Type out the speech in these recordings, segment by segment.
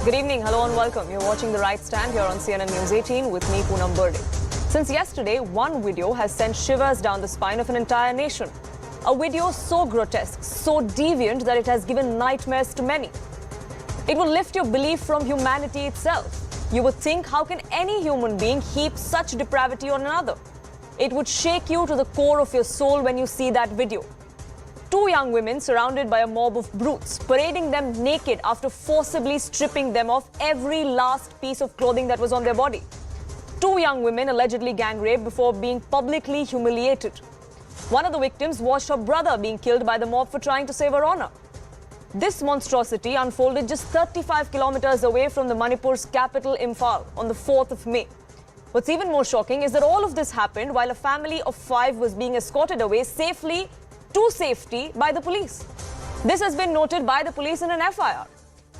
Good evening, hello and welcome. You're watching The Right Stand here on CNN News 18 with me, Poonam Burde. Since yesterday, one video has sent shivers down the spine of an entire nation. A video so grotesque, so deviant that it has given nightmares to many. It will lift your belief from humanity itself. You would think, how can any human being heap such depravity on another? It would shake you to the core of your soul when you see that video. Two young women surrounded by a mob of brutes, parading them naked after forcibly stripping them of every last piece of clothing that was on their body. Two young women allegedly gang raped before being publicly humiliated. One of the victims watched her brother being killed by the mob for trying to save her honor. This monstrosity unfolded just 35 kilometers away from the Manipur's capital, Imphal, on the 4th of May. What's even more shocking is that all of this happened while a family of 5 was being escorted away safely to safety by the police. This has been noted by the police in an FIR.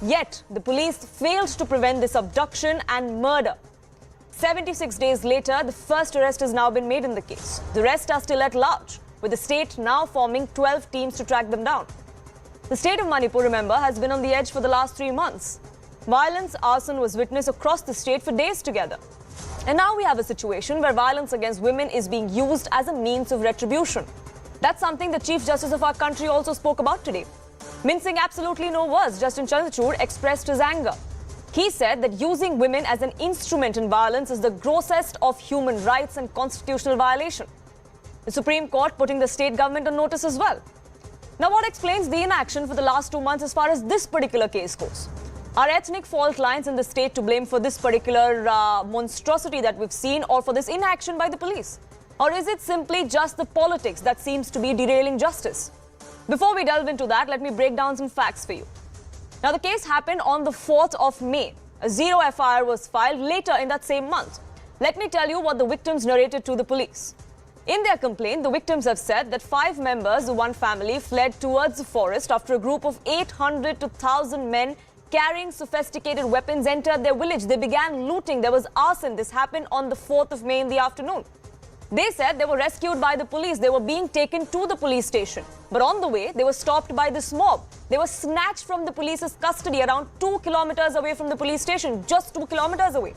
Yet, the police failed to prevent this abduction and murder. 76 days later, the first arrest has now been made in the case. The rest are still at large, with the state now forming 12 teams to track them down. The state of Manipur, remember, has been on the edge for the last 3 months. Violence, arson was witnessed across the state for days together. And now we have a situation where violence against women is being used as a means of retribution. That's something the Chief Justice of our country also spoke about today. Mincing absolutely no words, Justice Chandrachud expressed his anger. He said that using women as an instrument in violence is the grossest of human rights and constitutional violation. The Supreme Court putting the state government on notice as well. Now, what explains the inaction for the last 2 months as far as this particular case goes? Are ethnic fault lines in the state to blame for this particular monstrosity that we've seen, or for this inaction by the police? Or is it simply just the politics that seems to be derailing justice? Before we delve into that, let me break down some facts for you. Now, the case happened on the 4th of May. A zero FIR was filed later in that same month. Let me tell you what the victims narrated to the police. In their complaint, the victims have said that 5 members of one family fled towards the forest after a group of 800 to 1,000 men carrying sophisticated weapons entered their village. They began looting. There was arson. This happened on the 4th of May in the afternoon. They said they were rescued by the police. They were being taken to the police station. But on the way, they were stopped by this mob. They were snatched from the police's custody around 2 kilometers away from the police station, just 2 kilometers away.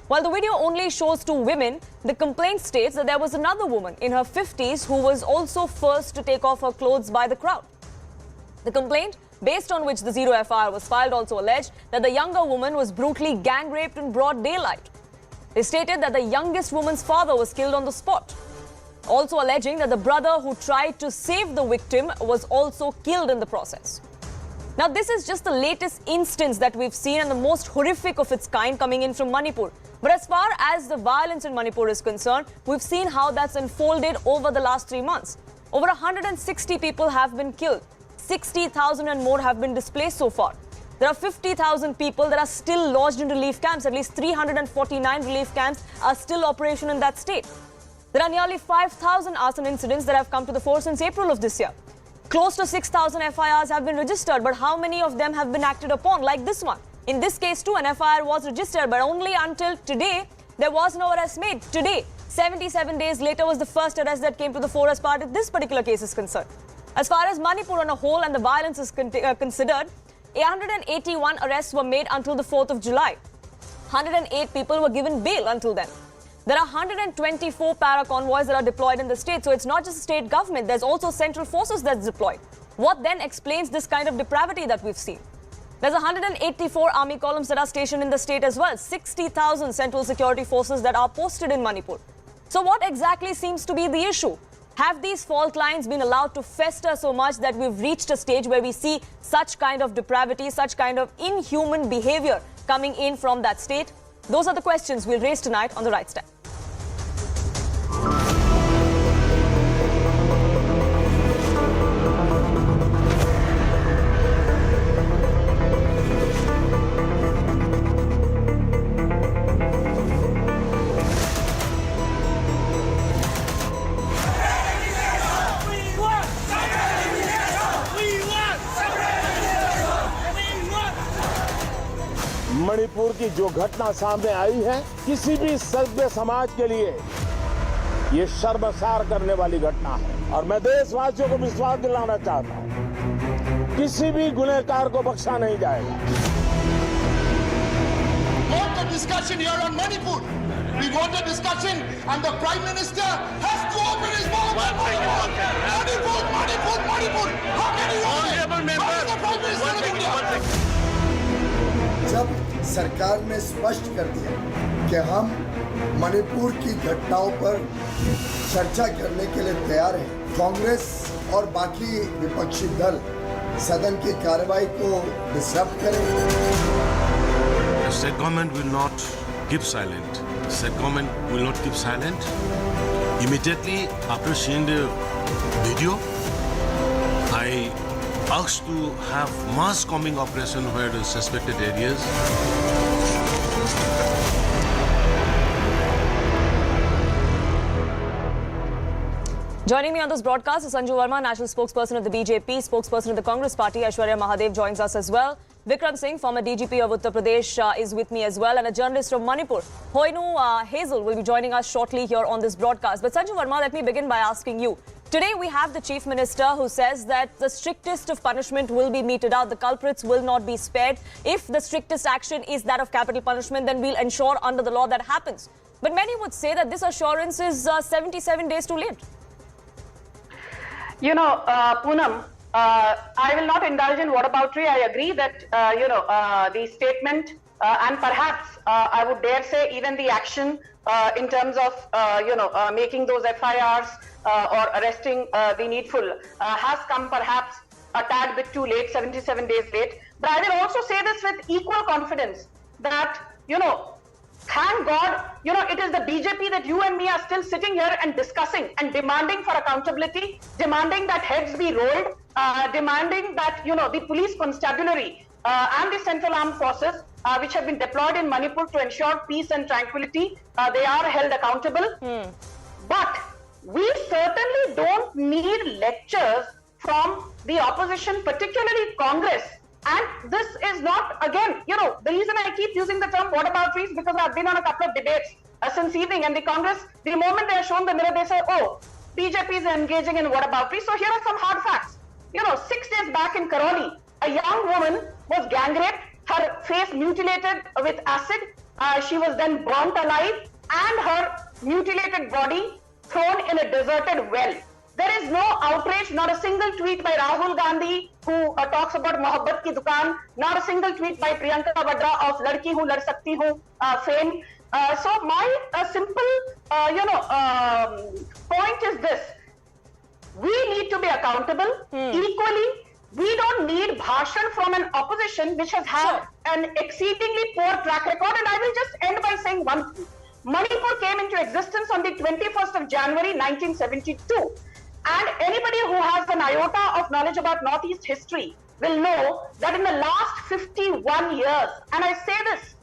While the video only shows 2 women, the complaint states that there was another woman in her 50s who was also first to take off her clothes by the crowd. The complaint, based on which the zero FIR was filed, also alleged that the younger woman was brutally gang raped in broad daylight. They stated that the youngest woman's father was killed on the spot, also alleging that the brother who tried to save the victim was also killed in the process. Now, this is just the latest instance that we've seen and the most horrific of its kind coming in from Manipur. But as far as the violence in Manipur is concerned, we've seen how that's unfolded over the last 3 months. Over 160 people have been killed. 60,000 and more have been displaced so far. There are 50,000 people that are still lodged in relief camps. At least 349 relief camps are still operational in that state. There are nearly 5,000 arson incidents that have come to the fore since April of this year. Close to 6,000 FIRs have been registered, but how many of them have been acted upon, like this one? In this case too, an FIR was registered, but only until today, there was no arrest made. Today, 77 days later, was the first arrest that came to the fore as far as this particular case is concerned. As far as Manipur on a whole and the violence is considered, 181 arrests were made until the 4th of July. 108 people were given bail until then. There are 124 para-convoys that are deployed in the state. So it's not just the state government, there's also central forces that's deployed. What then explains this kind of depravity that we've seen? There's 184 army columns that are stationed in the state as well. 60,000 central security forces that are posted in Manipur. So what exactly seems to be the issue? Have these fault lines been allowed to fester so much that we've reached a stage where we see such kind of depravity, such kind of inhuman behavior coming in from that state? Those are the questions we'll raise tonight on The Right Step. Manipur की जो घटना सामने आई है, किसी भी सभ्य समाज के लिए ये शर्मसार करने वाली घटना है। और मैं देशवासियों को विश्वास दिलाना चाहता हूं, किसी भी गुनहगार को बख्शा नहीं जाएगा। discussion here on Manipur. We want a discussion, and the Prime Minister has to open his mouth. Manipur. How can he open it? How is the Prime Minister of India? जब सरकार ने स्पष्ट कर दिया कि हम मणिपुर की घटनाओं पर चर्चा करने के लिए तैयार हैं, कांग्रेस और बाकी विपक्षी दल सदन की कार्रवाई को डिस्टर्ब करेंगे। The state government will not keep silent. The state government will not keep silent. Immediately after seeing the video, I asked to have mass combing operation where the suspected areas. Joining me on this broadcast is Sanju Verma, national spokesperson of the BJP, spokesperson of the Congress party. Aishwarya Mahadev joins us as well. Vikram Singh, former DGP of Uttar Pradesh, is with me as well, and a journalist from Manipur. Hoinu Hazel will be joining us shortly here on this broadcast. But Sanju Verma, let me begin by asking you. Today we have the Chief Minister who says that the strictest of punishment will be meted out. The culprits will not be spared. If the strictest action is that of capital punishment, then we'll ensure under the law that happens. But many would say that this assurance is 77 days too late. You know, Poonam, I will not indulge in whataboutery. I agree that, the statement and perhaps I would dare say even the action in terms of, making those FIRs or arresting the needful has come perhaps a tad bit too late, 77 days late. But I will also say this with equal confidence that, thank God, it is the BJP that you and me are still sitting here and discussing and demanding for accountability, demanding that heads be rolled, demanding that, the police constabulary and the Central Armed Forces, which have been deployed in Manipur to ensure peace and tranquility, they are held accountable. But we certainly don't need lectures from the opposition, particularly Congress. And this is not, again, the reason I keep using the term whataboutery is because I've been on a couple of debates since evening, and the Congress, the moment they are shown the mirror, they say, oh, BJP is engaging in whataboutery. So here are some hard facts. 6 days back in Karoli, a young woman was gang raped, her face mutilated with acid. She was then burnt alive, and her mutilated body thrown in a deserted well. There is no outrage, not a single tweet by Rahul Gandhi, who talks about Mohabbat ki dukaan, not a single tweet by Priyanka Vadra of Ladki Hu Lad Sakti Hu fame. So my simple, point is this. We need to be accountable. Equally, we don't need bhashan from an opposition which has had an exceedingly poor track record. And I will just end by saying one thing. Manipur came into existence on the 21st of January 1972. And anybody who has an iota of knowledge about Northeast history will know that in the last 51 years, and I say this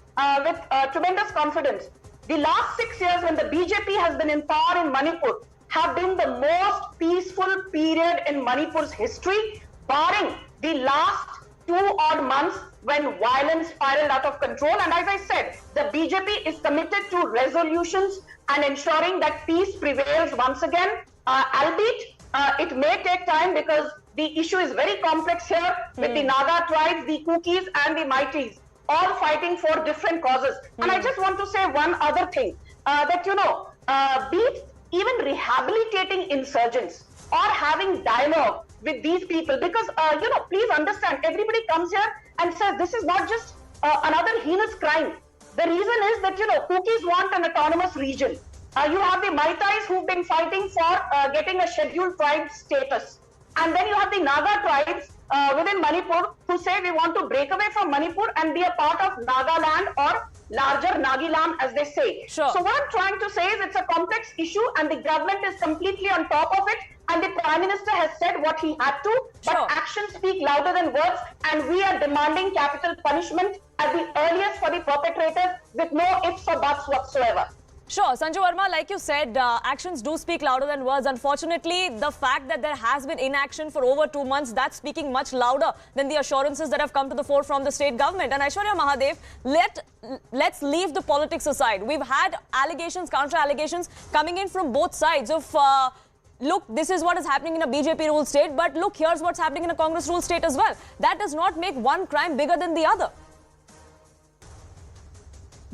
with tremendous confidence, the last 6 years when the BJP has been in power in Manipur have been the most peaceful period in Manipur's history, barring the last 2 odd months when violence spiraled out of control. And as I said, the BJP is committed to resolutions and ensuring that peace prevails once again. Albeit, it may take time because the issue is very complex here with the Naga tribes, the Kukis and the Maitis, all fighting for different causes. And I just want to say one other thing, that, be it even rehabilitating insurgents or having dialogue with these people, because, please understand, everybody comes here and says this is not just another heinous crime. The reason is that, Kukis want an autonomous region. You have the Maitais who've been fighting for getting a scheduled tribe status. And then you have the Naga tribes within Manipur who say we want to break away from Manipur and be a part of Nagaland or larger Nagilam, as they say. Sure. So what I'm trying to say is it's a complex issue and the government is completely on top of it. And the Prime Minister has said what he had to, but actions speak louder than words. And we are demanding capital punishment at the earliest for the perpetrators with no ifs or buts whatsoever. Sure, Sanju Verma, like you said, actions do speak louder than words. Unfortunately, the fact that there has been inaction for over 2 months, that's speaking much louder than the assurances that have come to the fore from the state government. And Aishwarya Mahadev, let's leave the politics aside. We've had allegations, counter-allegations coming in from both sides of, look, this is what is happening in a BJP-ruled state, but look, here's what's happening in a Congress-ruled state as well. That does not make one crime bigger than the other.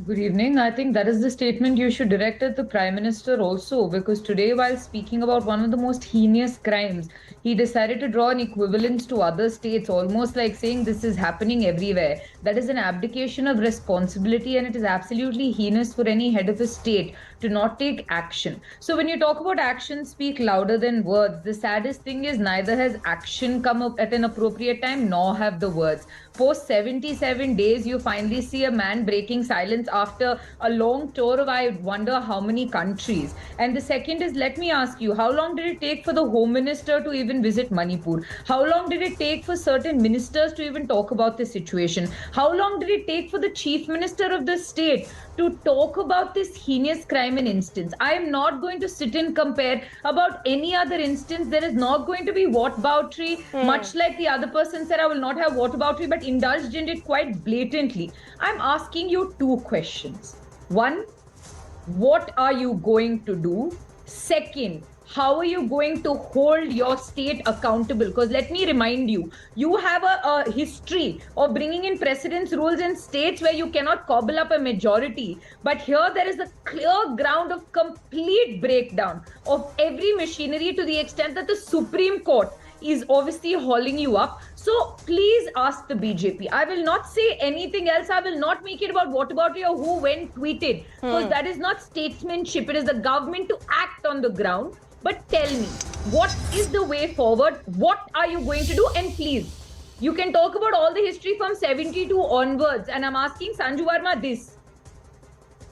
Good evening. I think that is the statement you should direct at the Prime Minister also, because today, while speaking about one of the most heinous crimes, he decided to draw an equivalence to other states, almost like saying this is happening everywhere. That is an abdication of responsibility, and it is absolutely heinous for any head of a state to not take action. So when you talk about actions speak louder than words, the saddest thing is neither has action come up at an appropriate time, nor have the words. Post 77 days, you finally see a man breaking silence after a long tour of I wonder how many countries. And the second is, let me ask you, how long did it take for the Home Minister to even visit Manipur? How long did it take for certain ministers to even talk about the situation? How long did it take for the Chief Minister of the state to talk about this heinous crime and instance? I am not going to sit and compare about any other instance. There is not going to be whataboutery, much like the other person said, I will not have whataboutery, but indulged in it quite blatantly. I'm asking you two questions. One, what are you going to do? Second, how are you going to hold your state accountable? Because let me remind you, you have a history of bringing in precedence rules in states where you cannot cobble up a majority. But here there is a clear ground of complete breakdown of every machinery to the extent that the Supreme Court is obviously hauling you up. So please ask the BJP. I will not say anything else. I will not make it about whataboutery or who when tweeted, because that is not statesmanship. It is the government to act on the ground. But tell me, what is the way forward? What are you going to do? And please, you can talk about all the history from 72 onwards. And I'm asking Sanju Verma this.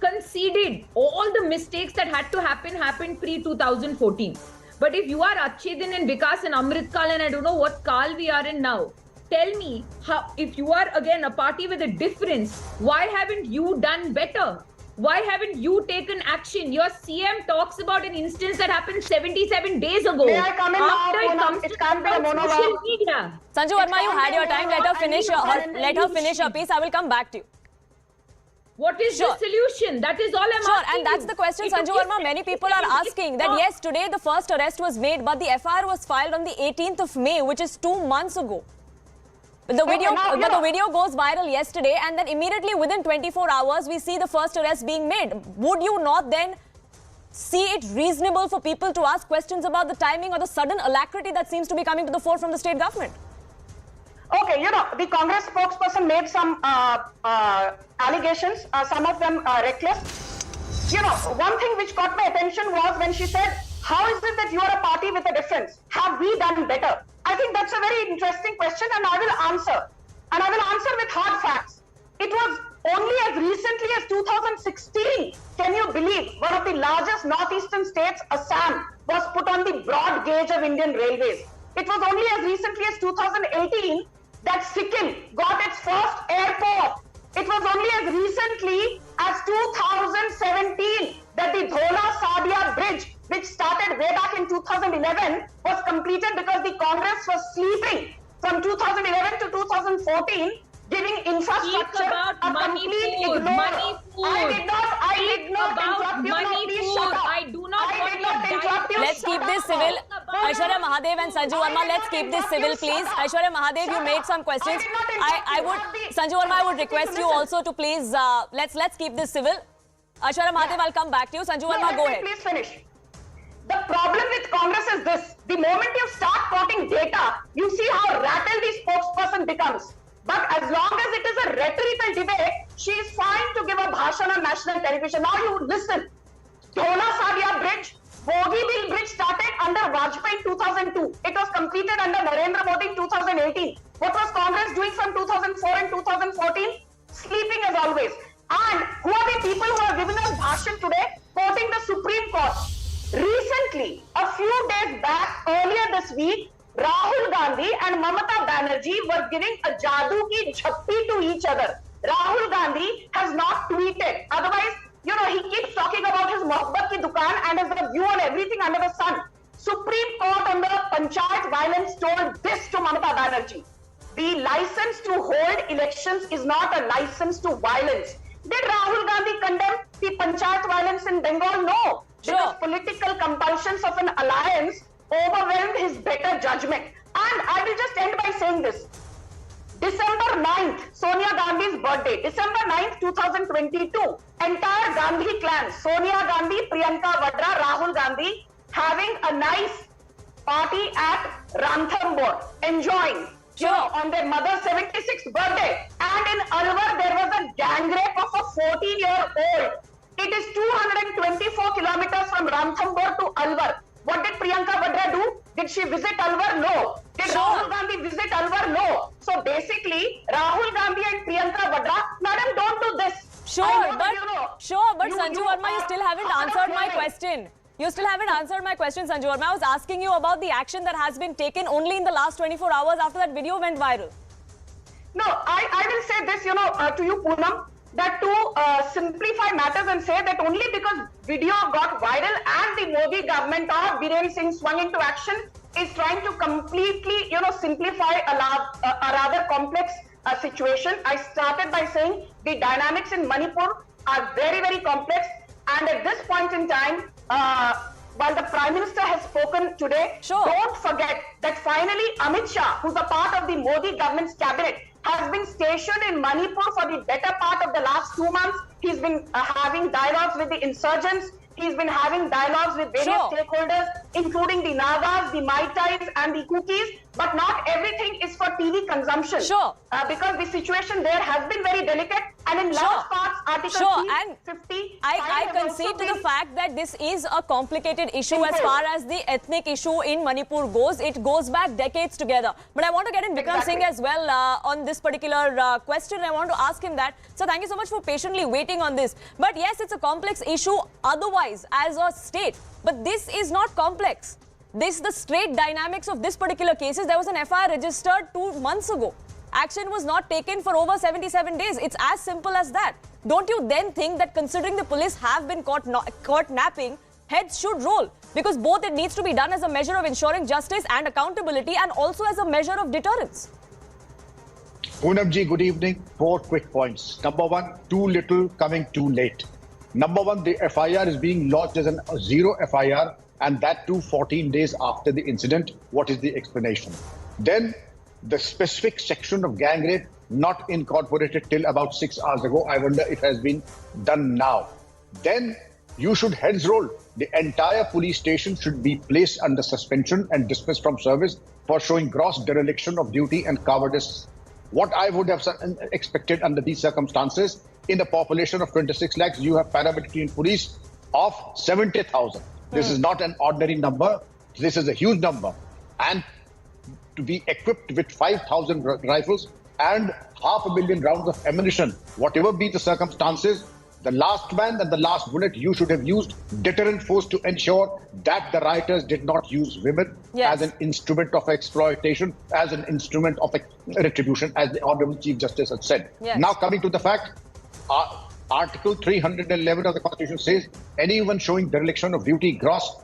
Conceded all the mistakes that had to happen happened pre-2014. But if you are Achhe Din and Vikas and Amrit Kal and I don't know what Kal we are in now, tell me, how, if you are again a party with a difference, why haven't you done better? Why haven't you taken action? Your CM talks about an instance that happened 77 days ago. May I come in now? It can't be a monologue. Social media. Sanju Verma, you had your time. Let her finish her piece. I will come back to you. What is the solution? That is all I'm asking. Sure, and that's the question, Sanju Verma. Many people are asking that yes, today the first arrest was made, but the FIR was filed on the 18th of May, which is 2 months ago. But the video goes viral yesterday, and then immediately within 24 hours, we see the first arrest being made. Would you not then see it reasonable for people to ask questions about the timing or the sudden alacrity that seems to be coming to the fore from the state government? Okay, the Congress spokesperson made some allegations, some of them reckless. One thing which caught my attention was when she said, how is it that you are a party with a difference? Have we done better? I think that's a very interesting question, and I will answer. And I will answer with hard facts. It was only as recently as 2016, can you believe, one of the largest northeastern states, Assam, was put on the broad gauge of Indian railways. It was only as recently as 2018 that Sikkim got its first airport. It was only as recently as 2017 that the Dhola-Sadia bridge, which started way back in 2011, was completed because the Congress was sleeping from 2011 to 2014, giving infrastructure a complete ignore. I did not interrupt you. No, please shut up. I do not want to interrupt you. Let's keep this civil. Aishwarya Mahadev and Sanju Verma, let's keep this civil, please. Aishwarya Mahadev, you made some questions. Sanju Verma, I would request you also to please, let's keep this civil. Aishwarya Mahadev, I'll come back to you. Sanju Verma, go ahead. Please finish. The problem with Congress is this. The moment you start quoting data, you see how rattled the spokesperson becomes. But as long as it is a rhetorical debate, she is fine to give a bhashan on national television. Now you listen. Dhola-Sadia bridge, Bogeybill bridge started under Vajpayee in 2002. It was completed under Narendra Modi in 2018. What was Congress doing from 2004 and 2014? Sleeping as always. And who are the people who are giving us bhashan today? Quoting the Supreme Court. Recently, a few days back, earlier this week, Rahul Gandhi and Mamata Banerjee were giving a jadoo ki jhappi to each other. Rahul Gandhi has not tweeted. Otherwise, he keeps talking about his mohabbat ki dukaan and his view on everything under the sun. Supreme Court on the Panchayat violence told this to Mamata Banerjee. The license to hold elections is not a license to violence. Did Rahul Gandhi condemn the Panchayat violence in Bengal? No. Because political compulsions of an alliance overwhelmed his better judgment. And I will just end by saying this. December 9th, Sonia Gandhi's birthday, December 9th, 2022, entire Gandhi clan, Sonia Gandhi, Priyanka Vadra, Rahul Gandhi, having a nice party at Ranthambore, enjoying, on their mother's 76th birthday. And in Alwar, there was a gang rape of a 14-year-old. It is 224 kilometers from Ranthambore to Alwar. What did Priyanka Vadra do? Did she visit Alwar? No. Did Rahul Gandhi visit Alwar? No. So basically, Rahul Gandhi and Priyanka Vadra, madam, don't do this. But Sanju Verma, you still haven't answered my question. You still haven't answered my question, Sanju Verma. I was asking you about the action that has been taken only in the last 24 hours after that video went viral. No, I will say this, to you, Poonam, that to simplify matters and say that only because video got viral and the Modi government or Biren Singh swung into action is trying to completely, simplify a rather complex situation. I started by saying the dynamics in Manipur are very, very complex. And at this point in time, while the Prime Minister has spoken today, don't forget that finally Amit Shah, who's a part of the Modi government's cabinet, has been stationed in Manipur for the better part of the last 2 months. He's been having dialogues with the insurgents. He's been having dialogues with various stakeholders, including the Nagas, the Maitais, and the Kukis. But not everything is for TV consumption. Because the situation there has been very delicate. And in large parts, Article 50... I concede to the fact that this is a complicated issue as far as the ethnic issue in Manipur goes. It goes back decades together. But I want to get in Biren Singh as well on this particular question. I want to ask him that. So thank you so much for patiently waiting on this. But yes, it's a complex issue otherwise as a state. But this is not complex. The straight dynamics of this particular case is there was an FIR registered 2 months ago. Action was not taken for over 77 days. It's as simple as that. Don't you then think that considering the police have been caught napping, heads should roll? Because both it needs to be done as a measure of ensuring justice and accountability and also as a measure of deterrence. Poonam ji, good evening. 4 quick points. Number one, too little coming too late. Number one, the FIR is being lodged as a zero FIR, and that too 14 days after the incident. What is the explanation? Then the specific section of gang rape not incorporated till about 6 hours ago. I wonder if it has been done now. Then you should heads roll. The entire police station should be placed under suspension and dismissed from service for showing gross dereliction of duty and cowardice. What I would have expected under these circumstances, in a population of 26 lakhs, you have paramilitary police of 70,000. This is not an ordinary number. This is a huge number. And to be equipped with 5,000 rifles and 500,000 rounds of ammunition, whatever be the circumstances, the last man and the last bullet, you should have used deterrent force to ensure that the rioters did not use women as an instrument of exploitation, as an instrument of retribution, as the Honorable Chief Justice had said. Now coming to the fact, Article 311 of the Constitution says anyone showing dereliction of duty, gross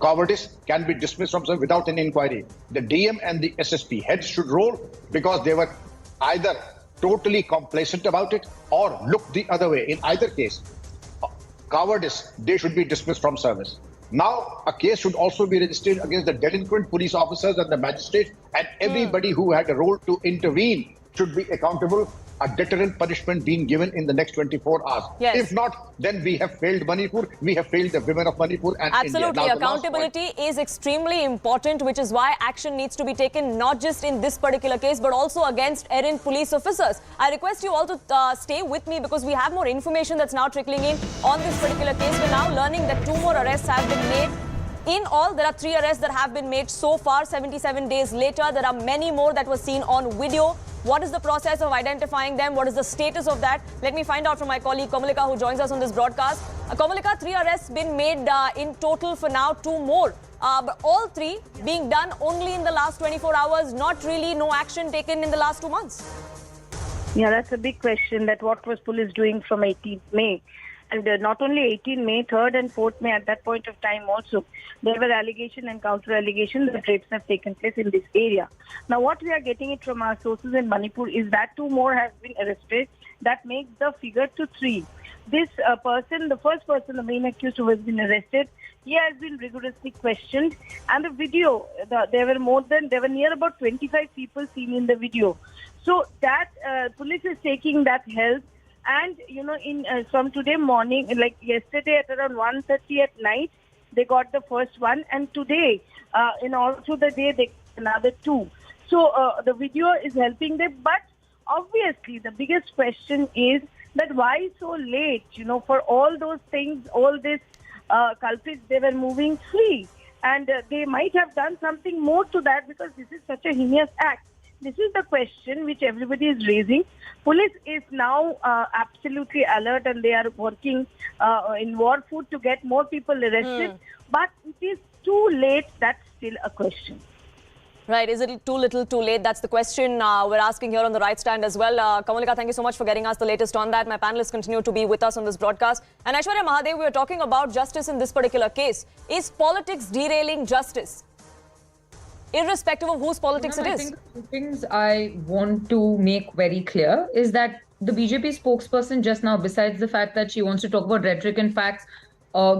cowardice can be dismissed from service without an inquiry. The DM and the SSP heads should roll because they were either totally complacent about it or looked the other way. In either case, cowardice, they should be dismissed from service. Now, a case should also be registered against the delinquent police officers and the magistrates, and everybody who had a role to intervene should be accountable. A deterrent punishment being given in the next 24 hours. If not, then we have failed Manipur, we have failed the women of Manipur and absolutely. India. Accountability is extremely important, which is why action needs to be taken not just in this particular case, but also against errant police officers. I request you all to stay with me because we have more information that's now trickling in on this particular case. We're now learning that 2 more arrests have been made. In all, there are 3 arrests that have been made so far. 77 days later, there are many more that were seen on video. What is the process of identifying them? What is the status of that? Let me find out from my colleague Komalika, who joins us on this broadcast. Komalika, 3 arrests been made in total for now, 2 more. But all 3 being done only in the last 24 hours, not really no action taken in the last 2 months. Yeah, that's a big question, that what was police doing from 18th May? And not only 18 May, 3rd and 4th May, at that point of time also, there were allegation and counter-allegations that rapes have taken place in this area. Now, what we are getting it from our sources in Manipur is that 2 more have been arrested. That makes the figure to 3. This person, the first person, the main accused who has been arrested, He has been rigorously questioned. And the video, there were near about 25 people seen in the video. So that police is taking that help. And, you know, from today morning, like yesterday at around 1:30 at night, they got the first one. And today, in all through the day, they got another 2. So the video is helping them. But obviously, the biggest question is that why so late? You know, for all those things, all this culprits, they were moving free. And they might have done something more to that because this is such a heinous act. This is the question which everybody is raising. Police is now absolutely alert and they are working in war food to get more people arrested. But it is too late. That's still a question. Right. Is it too little, too late? That's the question we're asking here on the right stand as well. Kamalika, thank you so much for getting us the latest on that. My panelists continue to be with us on this broadcast. And Aishwarya Mahadev, we were talking about justice in this particular case. Is politics derailing justice? Irrespective of whose politics it is. I think two things I want to make very clear is that the BJP spokesperson just now, besides the fact that she wants to talk about rhetoric and facts,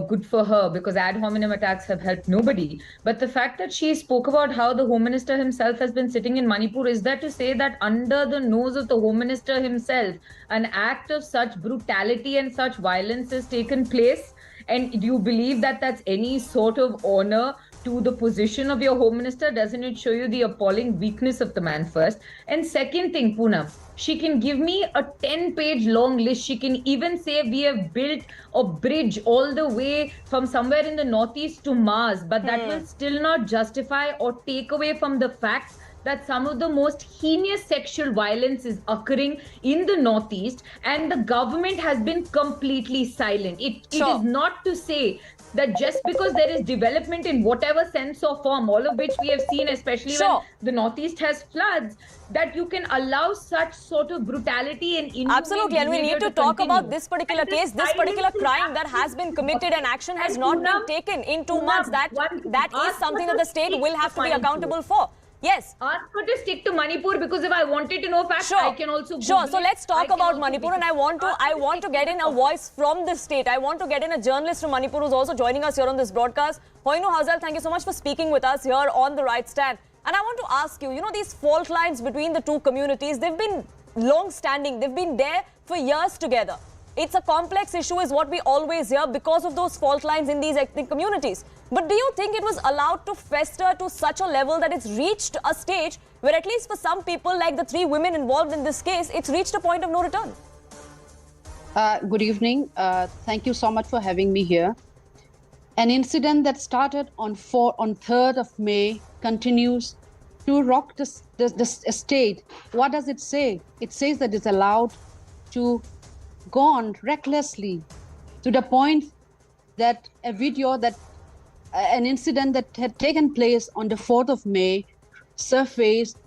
good for her because ad hominem attacks have helped nobody. But the fact that she spoke about how the Home Minister himself has been sitting in Manipur, is that to say that under the nose of the Home Minister himself, an act of such brutality and such violence has taken place? And do you believe that that's any sort of honor to the position of your Home Minister? Doesn't it show you the appalling weakness of the man first? And second thing, Poonam, she can give me a 10-page long list. She can even say we have built a bridge all the way from somewhere in the northeast to Mars, but that will still not justify or take away from the facts that some of the most heinous sexual violence is occurring in the northeast, and the government has been completely silent. It is not to say that just because there is development in whatever sense or form, all of which we have seen, especially when the northeast has floods, that you can allow such sort of brutality and inhumane absolutely, and we need to talk about this particular case, this particular crime that has been committed and action has not been taken in 2 months. That is something that the state will have to be accountable for. Yes. Ask her to stick to Manipur, because if I wanted to know facts, I can also Google so let's talk about Manipur, and I want to get in a voice from the state. I want to get in a journalist from Manipur who's also joining us here on this broadcast. Hoinu Hazal, thank you so much for speaking with us here on the right stand. And I want to ask you, you know, these fault lines between the two communities, they've been long-standing. They've been there for years together. It's a complex issue is what we always hear because of those fault lines in these ethnic communities. But do you think it was allowed to fester to such a level that it's reached a stage where, at least for some people, like the 3 women involved in this case, it's reached a point of no return? Good evening. Thank you so much for having me here. An incident that started on 3rd of May continues to rock the state. What does it say? It says that it's allowed to go on recklessly to the point that a video that an incident that had taken place on the 4th of May surfaced,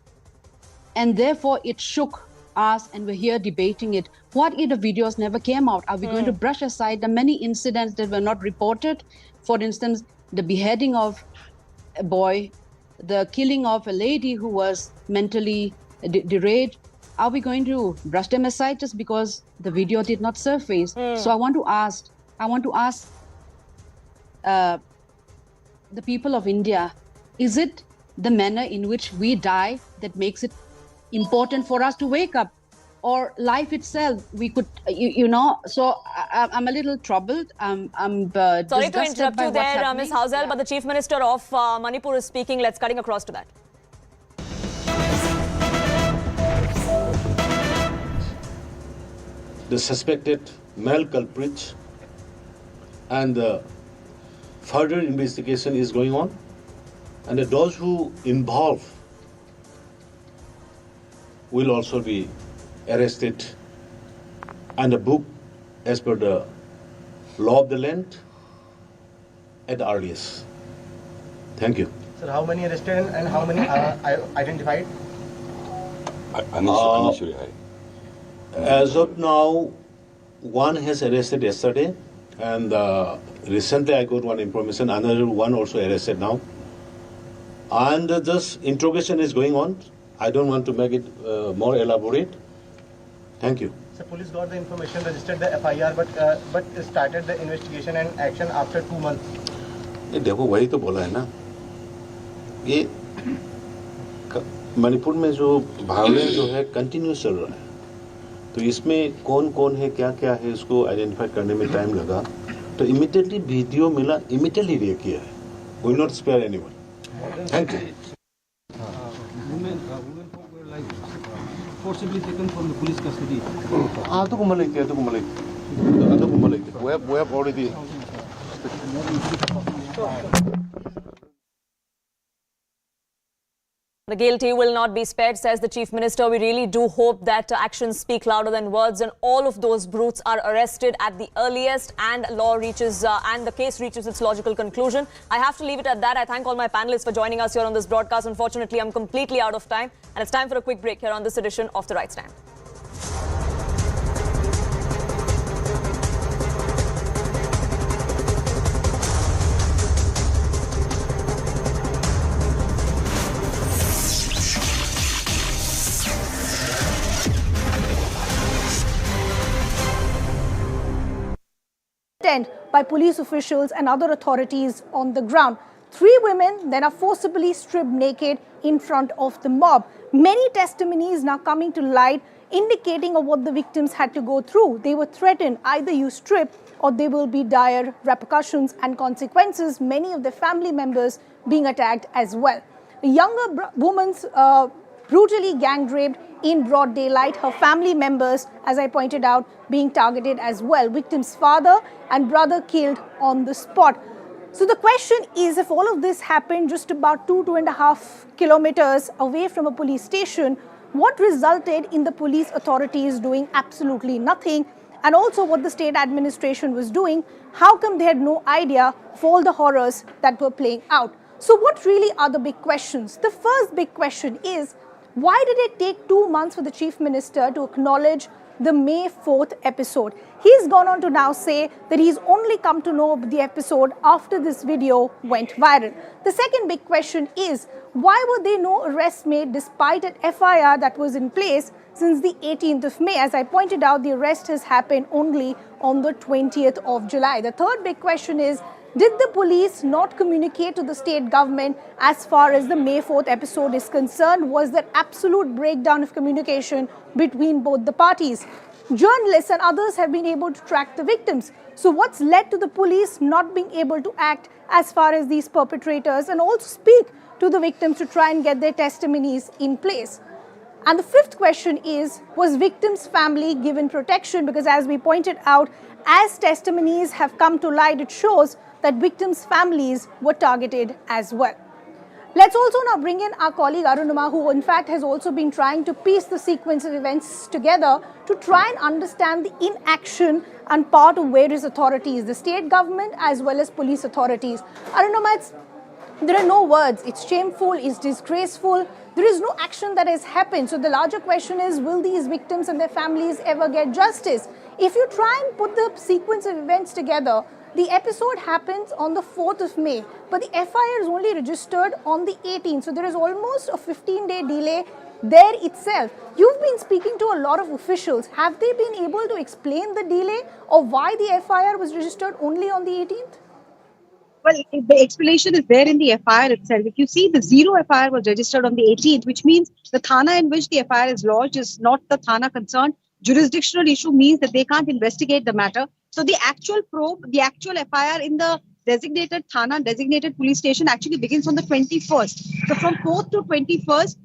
and therefore it shook us, and we're here debating it. What if the videos never came out? Are we going to brush aside the many incidents that were not reported? For instance, the beheading of a boy, the killing of a lady who was mentally deranged. Are we going to brush them aside just because the video did not surface? So I want to ask the people of India, is it the manner in which we die that makes it important for us to wake up, or life itself? We could, so I'm a little troubled. I'm sorry to interrupt you there, Ms. Hausel, but the Chief Minister of Manipur is speaking. Let's cutting across to that. The suspected male culprits, and the further investigation is going on, and those who involve will also be arrested and booked as per the law of the land at the earliest. Thank you. Sir, how many arrested and how many identified? As of now, one has arrested yesterday, and recently I got one information, another one also arrested now. And this interrogation is going on. I don't want to make it more elaborate. Thank you. So police got the information, registered the FIR, but started the investigation and action after 2 months. ये देखो वही तो बोला है ना, ये मणिपुर में जो वायलेंस जो है कंटिन्यूस चल रहा है, तो इसमें कौन कौन है क्या क्या है उसको आइडेंटिफाई करने में टाइम लगा, तो इमीडिएटली वीडियो मिला, इमीडिएटली रिएक्ट किया है, will not spare anyone. Thank you. Forcibly taken from the police custody. Ato kumalik. We have already. The guilty will not be spared, says the Chief Minister. We really do hope that actions speak louder than words and all of those brutes are arrested at the earliest and law reaches and the case reaches its logical conclusion. I have to leave it at that. I thank all my panelists for joining us here on this broadcast. Unfortunately, I'm completely out of time and it's time for a quick break here on this edition of The Right Stand. By police officials and other authorities on the ground. 3 women then are forcibly stripped naked in front of the mob. Many testimonies now coming to light indicating of what the victims had to go through. They were threatened, either you strip or there will be dire repercussions and consequences, many of their family members being attacked as well. A younger woman's brutally gang raped in broad daylight, her family members, as I pointed out, being targeted as well. Victim's father and brother killed on the spot. So the question is, if all of this happened just about 2.5 kilometers away from a police station, what resulted in the police authorities doing absolutely nothing? And also what the state administration was doing, how come they had no idea of all the horrors that were playing out? So what really are the big questions? The first big question is, why did it take 2 months for the Chief Minister to acknowledge the May 4th episode? He's gone on to now say that he's only come to know of the episode after this video went viral. The second big question is, why were there no arrests made despite an FIR that was in place since the 18th of May? As I pointed out, the arrest has happened only on the 20th of July. The third big question is, did the police not communicate to the state government as far as the May 4th episode is concerned? Was there absolute breakdown of communication between both the parties? Journalists and others have been able to track the victims. So what's led to the police not being able to act as far as these perpetrators and also speak to the victims to try and get their testimonies in place? And the fifth question is, was victims' family given protection? Because as we pointed out, as testimonies have come to light, it shows that victims' families were targeted as well. Let's also now bring in our colleague Arunima, who in fact has also been trying to piece the sequence of events together to try and understand the inaction and part of various authorities, the state government as well as police authorities. Arunima, there are no words. It's shameful, it's disgraceful. There is no action that has happened. So the larger question is, will these victims and their families ever get justice? If you try and put the sequence of events together, the episode happens on the 4th of May, but the FIR is only registered on the 18th. So there is almost a 15-day delay there itself. You've been speaking to a lot of officials. Have they been able to explain the delay or why the FIR was registered only on the 18th? Well, the explanation is there in the FIR itself. If you see, the zero FIR was registered on the 18th, which means the Thana in which the FIR is lodged is not the Thana concerned. Jurisdictional issue means that they can't investigate the matter. So the actual probe, the actual FIR in the designated Thana, designated police station actually begins on the 21st. So from 4th to 21st,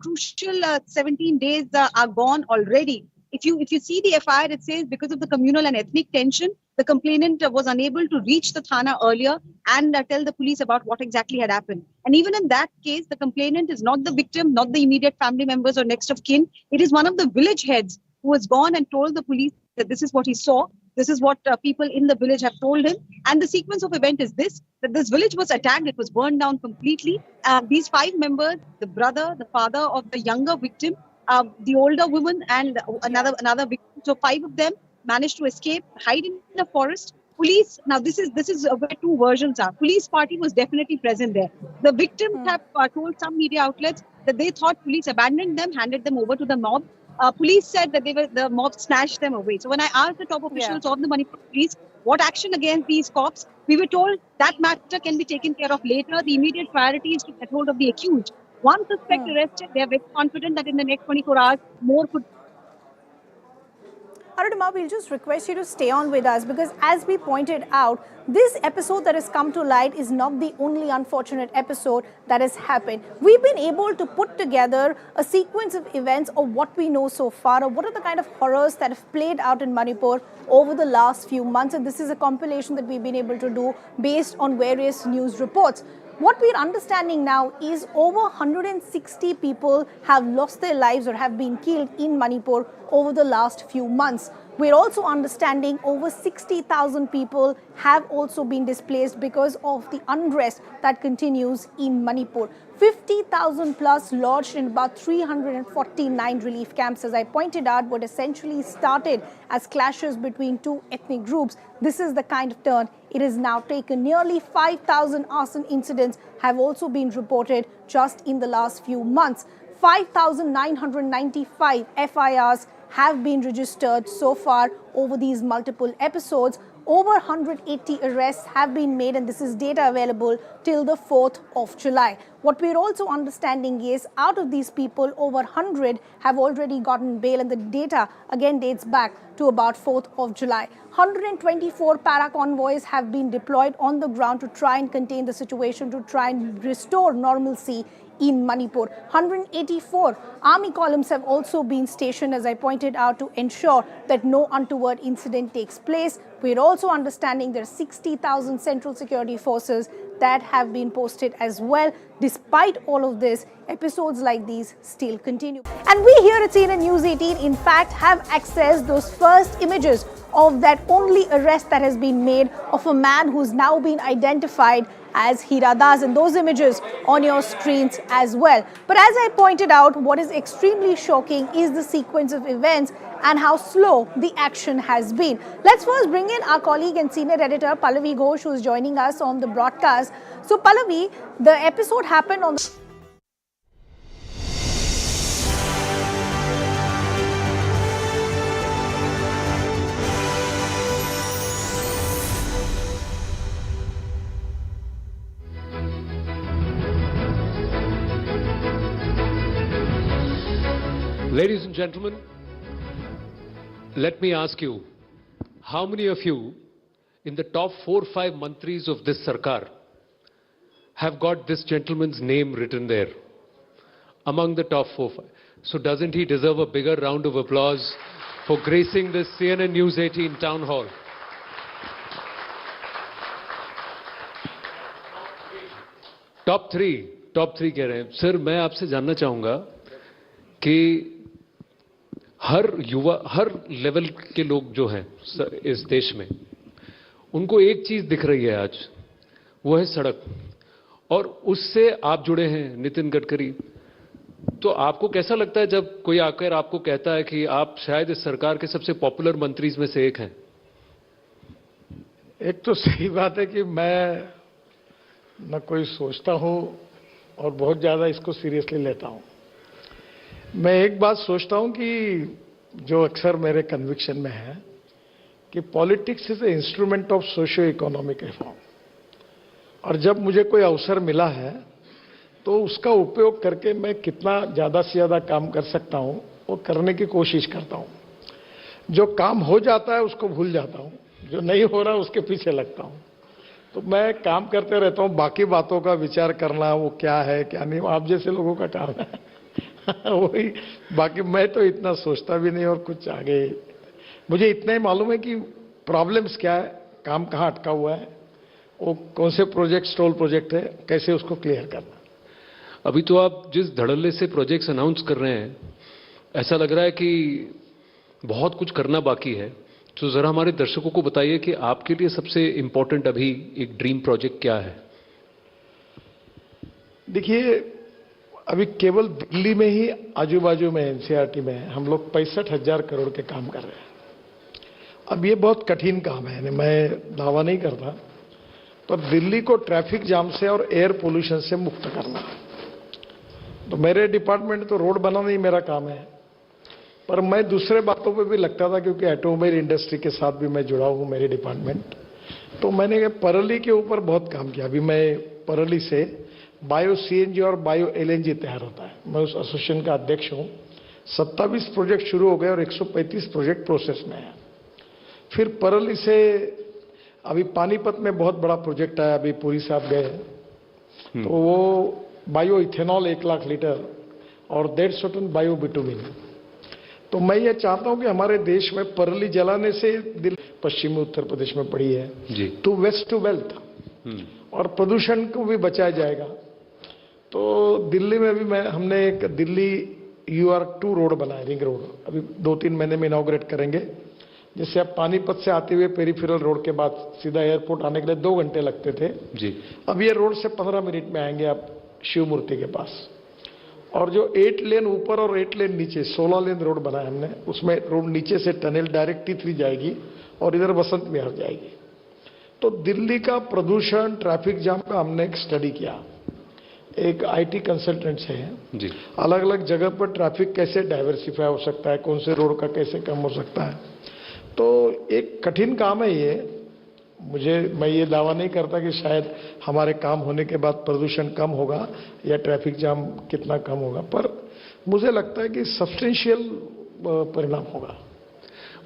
crucial 17 days are gone already. If you see the FIR, it says because of the communal and ethnic tension, the complainant was unable to reach the Thana earlier and tell the police about what exactly had happened. And even in that case, the complainant is not the victim, not the immediate family members or next of kin. It is one of the village heads who has gone and told the police that this is what he saw. This is what people in the village have told him. And the sequence of event is this, that this village was attacked. It was burned down completely. These 5 members, the brother, the father of the younger victim, the older woman and another victim. So 5 of them managed to escape, hide in the forest. Police, now this is where 2 versions are. Police party was definitely present there. The victims have told some media outlets that they thought police abandoned them, handed them over to the mob. Police said that the mob snatched them away. So when I asked the top officials of the Manipur police what action against these cops, we were told that matter can be taken care of later. The immediate priority is to get hold of the accused. One suspect arrested. They are very confident that in the next 24 hours, more could. Arudima, we'll just request you to stay on with us because as we pointed out, this episode that has come to light is not the only unfortunate episode that has happened. We've been able to put together a sequence of events of what we know so far, or what are the kind of horrors that have played out in Manipur over the last few months. And this is a compilation that we've been able to do based on various news reports. What we're understanding now is over 160 people have lost their lives or have been killed in Manipur over the last few months. We're also understanding over 60,000 people have also been displaced because of the unrest that continues in Manipur. 50,000 plus lodged in about 349 relief camps, as I pointed out, what essentially started as clashes between two ethnic groups. This is the kind of turn it has now taken. Nearly 5,000 arson incidents have also been reported just in the last few months. 5,995 FIRs have been registered so far over these multiple episodes. Over 180 arrests have been made, and this is data available till the 4th of July. What we're also understanding is out of these people, over 100 have already gotten bail, and the data again dates back to about 4th of July. 124 para-convoys have been deployed on the ground to try and contain the situation, to try and restore normalcy in Manipur. 184 army columns have also been stationed, as I pointed out, to ensure that no untoward incident takes place. We're also understanding there are 60,000 central security forces that have been posted as well. Despite all of this, episodes like these still continue. And we here at CNN News 18, in fact, have accessed those first images of that only arrest that has been made of a man who's now been identified as Hira Das, and those images on your screens as well. But as I pointed out, what is extremely shocking is the sequence of events and how slow the action has been. Let's first bring in our colleague and senior editor Pallavi Ghosh, who is joining us on the broadcast. So Pallavi, the episode happened on the Ladies and gentlemen, let me ask you, how many of you in the top 4 or 5 mantris of this Sarkar have got this gentleman's name written there? Among the top 4 or 5. So doesn't he deserve a bigger round of applause for gracing this CNN News 18 town hall? Top 3 कह रहे हैं. Sir, मैं आपसे जानना चाहूँगा कि हर युवा, हर level के लोग जो हैं इस देश में, उनको एक चीज दिख रही है आज, वो है सड़क, और उससे आप जुड़े हैं नितिन गडकरी. तो आपको कैसा लगता है जब कोई आकर आपको कहता है कि आप शायद इस सरकार के सबसे पॉपुलर मंत्री में से एक हैं? एक तो सही बात है कि मैं न कोई सोचता हूं और बहुत ज्यादा इसको सीरियसली लेता हूं. मैं एक बात सोचता हूं कि जो अक्सर मेरे कन्विक्शन में है कि politics is a instrument of socio economic reform, और जब मुझे कोई अवसर मिला है तो उसका उपयोग करके मैं कितना ज्यादा से ज्यादा काम कर सकता हूं वो करने की कोशिश करता हूं. जो काम हो जाता है उसको भूल जाता हूं, जो नहीं हो रहा उसके पीछे लगता हूं. तो मैं काम करते रहता हूं, बाकी बातों का विचार करना वो क्या है क्या नहीं, आप जैसे लोगों का काम है वही. बाकी मैं तो इतना सोचता भी नहीं और कुछ आगे. मुझे इतना ही मालूम है कि प्रॉब्लम्स क्या है, काम कहाँ अटका हुआ है, वो कौन से प्रोजेक्ट स्टॉल प्रोजेक्ट है, कैसे उसको क्लियर करना. अभी तो आप जिस धड़ल्ले से प्रोजेक्ट्स अनाउंस कर रहे हैं, ऐसा लग रहा है कि बहुत कुछ करना बाकी है. तो जरा हमारे दर्शकों को बताइए कि आपके लिए सबसे इंपॉर्टेंट अभी एक ड्रीम प्रोजेक्ट क्या है? देखिए, अभी केवल दिल्ली में ही आजू बाजू में एनसीईआरटी में हम लोग 65,000 करोड़ के काम कर रहे हैं. अब ये बहुत कठिन काम है, मैं दावा नहीं करता, पर दिल्ली को ट्रैफिक जाम से और एयर पोल्यूशन से मुक्त करना. तो मेरे डिपार्टमेंट तो रोड बनाना ही मेरा काम है. पर मैं दूसरे बातों पे भी लगता था, क्योंकि ऑटोमोबाइल इंडस्ट्री के साथ भी मैं जुड़ा हूँ, मेरी डिपार्टमेंट। तो मैंने परली के ऊपर बहुत काम किया। अभी मैं परली से बायो सीएनजी और बायो एलएनजी तैयार होता है, मैं उस एसोसिएशन का अध्यक्ष हूँ। 27 प्रोजेक्ट शुरू हो गए और 135 प्रोजेक्ट प्रोसेस में है। फिर परली से अभी पानीपत में बहुत बड़ा प्रोजेक्ट आया, अभी पुरी साहब गए, तो वो बायो इथेनॉल 1 लाख लीटर और 150 टन बायो बिटुमिन। तो मैं ये चाहता हूं कि हमारे देश में परली जलाने से दिल्ली पश्चिमी उत्तर प्रदेश में पड़ी है जी, टू वेस्ट टू वेल्थ, और प्रदूषण को भी बचाया जाएगा। तो दिल्ली में भी हमने एक दिल्ली UR2 रोड बनाया, रिंग रोड, अभी 2-3 महीने में इनॉग्रेट करेंगे, जिससे आप पानीपत से आते हुए पेरीफेरल रोड के बाद सीधा एयरपोर्ट आने के लिए 2 घंटे लगते थे जी, अब ये रोड से 15 मिनट में आएंगे आप शिव मूर्ति के पास। और जो 8 लेन ऊपर और 8 लेन नीचे 16 लेन रोड बनाया हमने, उसमें रोड नीचे से टनल डायरेक्ट T3 जाएगी और इधर बसंत विहार जाएगी। तो दिल्ली का प्रदूषण, ट्रैफिक जाम का हमने एक स्टडी किया, एक IT कंसल्टेंट से जी, अलग अलग जगह पर ट्रैफिक कैसे डाइवर्सिफाई हो सकता है, कौन से रोड का कैसे कम हो सकता है। तो एक कठिन काम है ये। मैं ये दावा नहीं करता कि शायद हमारे काम होने के बाद प्रदूषण कम होगा या ट्रैफिक जाम कितना कम होगा, पर मुझे लगता है कि सब्सटेंशियल परिणाम होगा।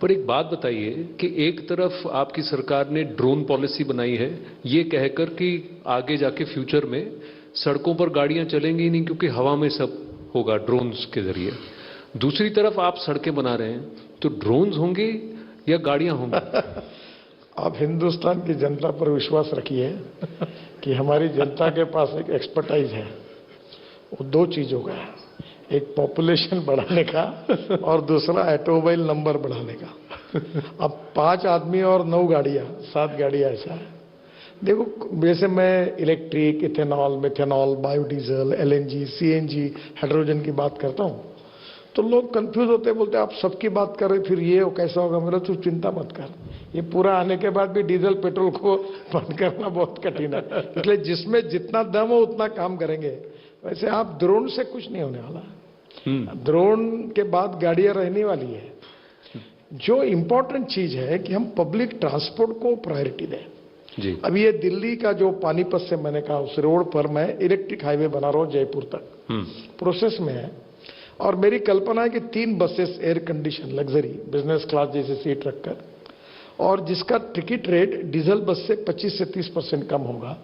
पर एक बात बताइए कि एक तरफ आपकी सरकार ने ड्रोन पॉलिसी बनाई है, ये कहकर कि आगे जाके फ्यूचर में सड़कों पर गाड़ियां चलेंगी नहीं क्योंकि हवा में सब होगा ड्रोन्स के जरिए। दूसरी तरफ आप सड़कें बना रहे हैं, तो ड्रोन्स होंगे या गाड़ियां होंगी? आप हिंदुस्तान की जनता पर विश्वास रखिए कि हमारी जनता के पास एक एक्सपर्टाइज है। वो 2 चीज हो गया, एक पॉपुलेशन बढ़ाने का और दूसरा ऑटोमोबाइल नंबर बढ़ाने का। अब 5 आदमी और 9 गाड़ियां, 7 गाड़ियां, ऐसा है। देखो, वैसे मैं electric, ethanol, methanol, biodiesel, LNG, CNG, hydrogen की बात करता हूं, तो लोग कंफ्यूज होते, बोलते आप सबकी बात कर रहे, फिर ये कैसा होगा। मेरा तू चिंता मत कर, ये पूरा आने के बाद भी डीजल पेट्रोल को बंद करना बहुत कठिन है, इसलिए जिसमें जितना दम हो उतना काम करेंगे। वैसे आप ड्रोन से कुछ नहीं होने वाला, ड्रोन के बाद गाड़ियां रहने वाली है। जो इम्पोर्टेंट चीज है कि हम पब्लिक ट्रांसपोर्ट को प्रायोरिटी दें जी। अभी ये दिल्ली का जो पानीपत से मैंने कहा, उस रोड पर मैं इलेक्ट्रिक हाईवे बना रहा हूँ जयपुर तक, प्रोसेस में है। और मेरी कल्पना है कि 3 buses air condition luxury business class जैसे सीट रखकर, और जिसका टिकट रेट डीजल बस से 25 से 30% कम होगा,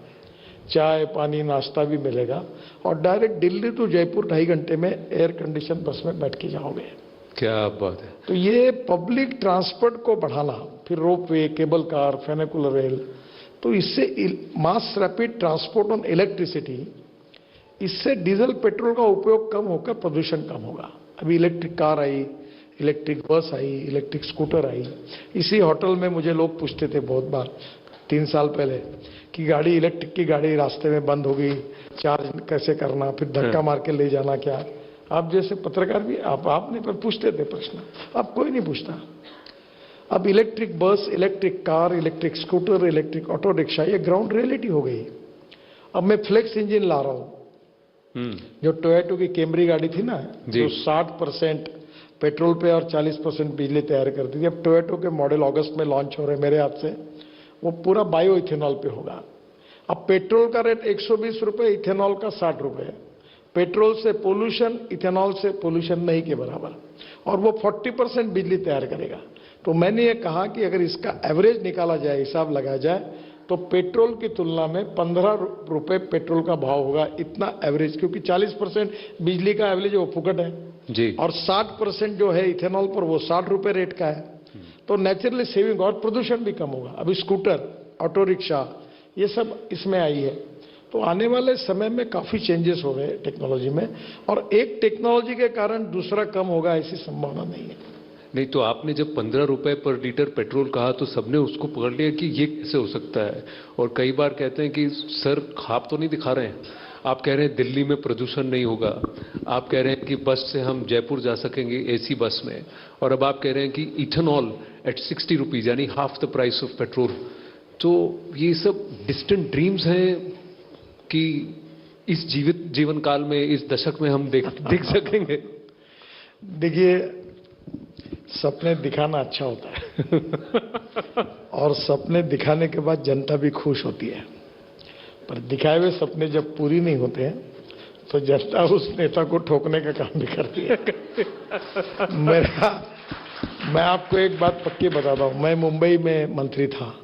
चाय पानी नाश्ता भी मिलेगा, और डायरेक्ट दिल्ली टू जयपुर 2.5 घंटे में एयर कंडीशन बस में बैठ के जाओगे। क्या बात है। तो ये पब्लिक ट्रांसपोर्ट को बढ़ाना, फिर रोपवे, केबल कार, फेनिकुलर रेल, तो इससे mass rapid transport on electricity, इससे डीजल पेट्रोल का उपयोग कम होकर प्रदूषण कम होगा। अभी इलेक्ट्रिक कार आई, इलेक्ट्रिक बस आई, इलेक्ट्रिक स्कूटर आई। इसी होटल में मुझे लोग पूछते थे बहुत बार 3 साल पहले कि गाड़ी, इलेक्ट्रिक की गाड़ी रास्ते में बंद हो गई, चार्ज कैसे करना, फिर धक्का मार के ले जाना क्या। आप जैसे पत्रकार भी आप नहीं, पर पूछते थे प्रश्न, अब कोई नहीं पूछता। अब electric bus, electric car, electric scooter, electric auto rickshaw, ये ग्राउंड रियलिटी हो गई। अब मैं फ्लेक्स इंजन ला रहा हूं, जो टोयोटो की कैमरी गाड़ी थी ना, जो 60% पेट्रोल पे और 40% बिजली तैयार करती थी, अब टोयोटो के मॉडल अगस्त में लॉन्च हो रहे हैं मेरे हाथ से, वो पूरा बायो इथेनॉल पे होगा। अब पेट्रोल का रेट 120 रुपए, इथेनॉल का 60 रुपए। पेट्रोल से पोल्यूशन, इथेनॉल से पोल्यूशन नहीं के बराबर, और वो 40% बिजली तैयार करेगा। तो मैंने ये कहा कि अगर इसका एवरेज निकाला जाए, हिसाब लगाया जाए, तो पेट्रोल की तुलना में 15 रुपए पेट्रोल का भाव होगा, इतना एवरेज, क्योंकि 40% बिजली का एवरेज वो फुकट है जी, और 60% जो है इथेनॉल पर, वो 60 रुपए रेट का है। तो नेचुरली सेविंग और प्रदूषण भी कम होगा। अभी स्कूटर, ऑटो रिक्शा, ये सब इसमें आई है। तो आने वाले समय में काफी चेंजेस हो रहे हैं टेक्नोलॉजी में, और एक टेक्नोलॉजी के कारण दूसरा कम होगा ऐसी संभावना नहीं है। नहीं तो आपने जब 15 रुपए पर लीटर पेट्रोल कहा तो सबने उसको पकड़ लिया कि ये कैसे हो सकता है, और कई बार कहते हैं कि सर खाप तो नहीं दिखा रहे हैं, आप कह रहे हैं दिल्ली में प्रदूषण नहीं होगा, आप कह रहे हैं कि बस से हम जयपुर जा सकेंगे AC बस में, और अब आप कह रहे हैं कि इथेनॉल एट 60 रुपीज, यानी half the price of petrol. तो ये सब डिस्टेंट ड्रीम्स हैं कि इस जीवन काल में, इस दशक में हम देख सकेंगे? देखिए, सपने दिखाना अच्छा होता है और सपने दिखाने के बाद जनता भी खुश होती है, पर दिखाए हुए सपने जब पूरी नहीं होते हैं तो जनता उस नेता को ठोकने का काम भी करती है। मैं आपको एक बात पक्की बताता हूं, मैं मुंबई में मंत्री था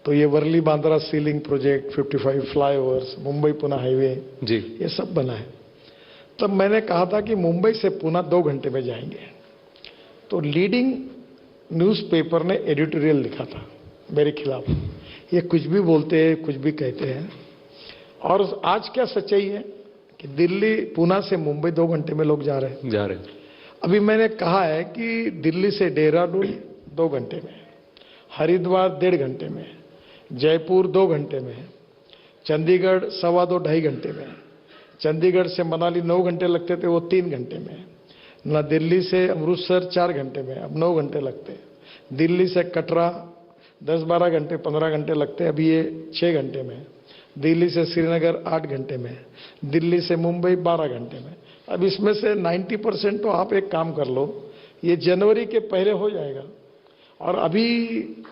तो ये Worli Bandra sea link project, 55 flyovers, Mumbai Pune highway जी, ये सब बना है। तब मैंने कहा था कि मुंबई से पुणे 2 घंटे में जाएंगे, तो लीडिंग न्यूज़पेपर ने एडिटोरियल लिखा था मेरे खिलाफ, ये कुछ भी बोलते हैं, कुछ भी कहते हैं। और आज क्या सच्चाई है कि दिल्ली पुणे से मुंबई 2 घंटे में लोग जा रहे हैं। अभी मैंने कहा है कि दिल्ली से देहरादून 2 घंटे में, हरिद्वार 1.5 घंटे में, जयपुर 2 घंटे में, चंडीगढ़ 2.5 घंटे में, चंडीगढ़ से मनाली 9 घंटे लगते थे वो 3 घंटे में, न दिल्ली से अमृतसर 4 घंटे में अब 9 घंटे लगते हैं, दिल्ली से कटरा 10-12 घंटे 15 घंटे लगते हैं अभी ये 6 घंटे में, दिल्ली से श्रीनगर 8 घंटे में, दिल्ली से मुंबई 12 घंटे में। अब इसमें से 90% तो आप एक काम कर लो, ये जनवरी के पहले हो जाएगा। और अभी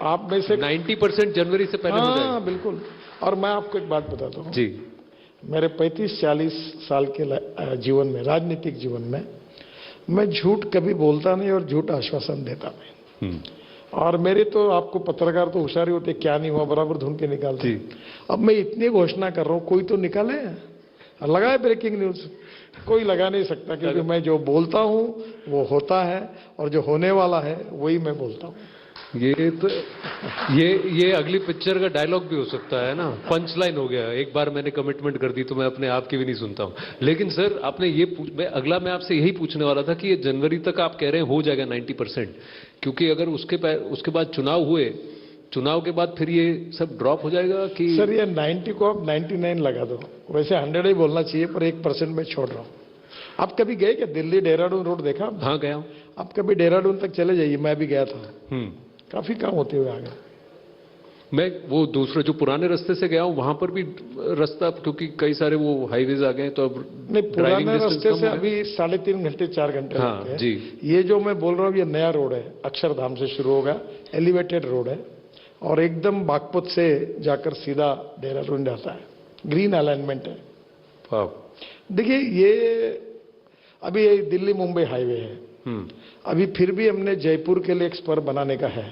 आप में से 90% जनवरी से पहले हो जाएगा। बिल्कुल। और मैं आपको एक बात बताता हूँ जी, मेरे 35-40 साल के जीवन में, राजनीतिक जीवन में, मैं झूठ कभी बोलता नहीं और झूठ आश्वासन देता नहीं। और मेरे तो आपको पत्रकार तो होशियारी होते, क्या नहीं हुआ बराबर ढूंढ के निकालते। अब मैं इतनी घोषणा कर रहा हूँ, कोई तो निकाले, लगाए ब्रेकिंग न्यूज, कोई लगा नहीं सकता, क्योंकि मैं जो बोलता हूँ वो होता है और जो होने वाला है वही मैं बोलता हूँ। ये तो ये अगली पिक्चर का डायलॉग भी हो सकता है ना, पंच लाइन हो गया, एक बार मैंने कमिटमेंट कर दी तो मैं अपने आप की भी नहीं सुनता हूँ। लेकिन सर आपने ये मैं आपसे यही पूछने वाला था कि ये जनवरी तक आप कह रहे हैं हो जाएगा 90%, क्योंकि अगर उसके बाद चुनाव हुए, चुनाव के बाद फिर ये सब ड्रॉप हो जाएगा कि? सर ये 90 को आप 99 लगा दो, वैसे 100 ही बोलना चाहिए, पर 1% में छोड़ रहा हूँ। आप कभी गए क्या दिल्ली देहरादून रोड देखा? हाँ गया हूँ। आप कभी देहरादून तक चले जाइए, मैं भी गया था, काफी काम होते हुए आ गए। मैं वो दूसरे जो पुराने रास्ते से गया हूँ वहां पर भी रास्ता, क्योंकि कई सारे वो हाईवेज आ गए तो अब नहीं, पुराने रास्ते से अभी 3.5 घंटे 4 घंटे लगते हैं। जी। ये जो मैं बोल रहा हूँ ये नया रोड है, अक्षरधाम से शुरू होगा, एलिवेटेड रोड है और एकदम बागपत से जाकर सीधा देहरादून जाता है, ग्रीन अलाइनमेंट है। देखिए ये अभी दिल्ली मुंबई हाईवे है, अभी फिर भी हमने जयपुर के लिए एक स्पर बनाने का है,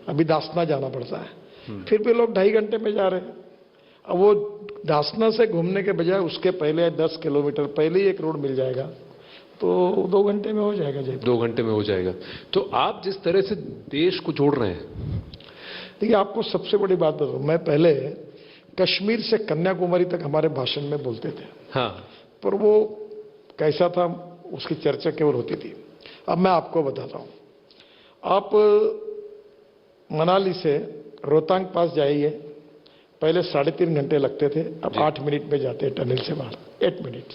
अभी दासना जाना पड़ता है, फिर भी लोग 2.5 घंटे में जा रहे हैं। अब वो दासना से घूमने के बजाय उसके पहले 10 किलोमीटर पहले ही एक रोड मिल जाएगा तो 2 घंटे में हो जाएगा जयपुर। 2 घंटे में हो जाएगा। तो आप जिस तरह से देश को जोड़ रहे हैं, देखिए आपको सबसे बड़ी बात बताऊं, मैं पहले कश्मीर से कन्याकुमारी तक हमारे भाषण में बोलते थे, हाँ, पर वो कैसा था उसकी चर्चा केवल होती थी। अब मैं आपको बताता हूं, आप मनाली से रोहतांग पास जाइए, पहले 3.5 घंटे लगते थे, अब 8 मिनट में जाते हैं टनल से बाहर, 8 मिनट।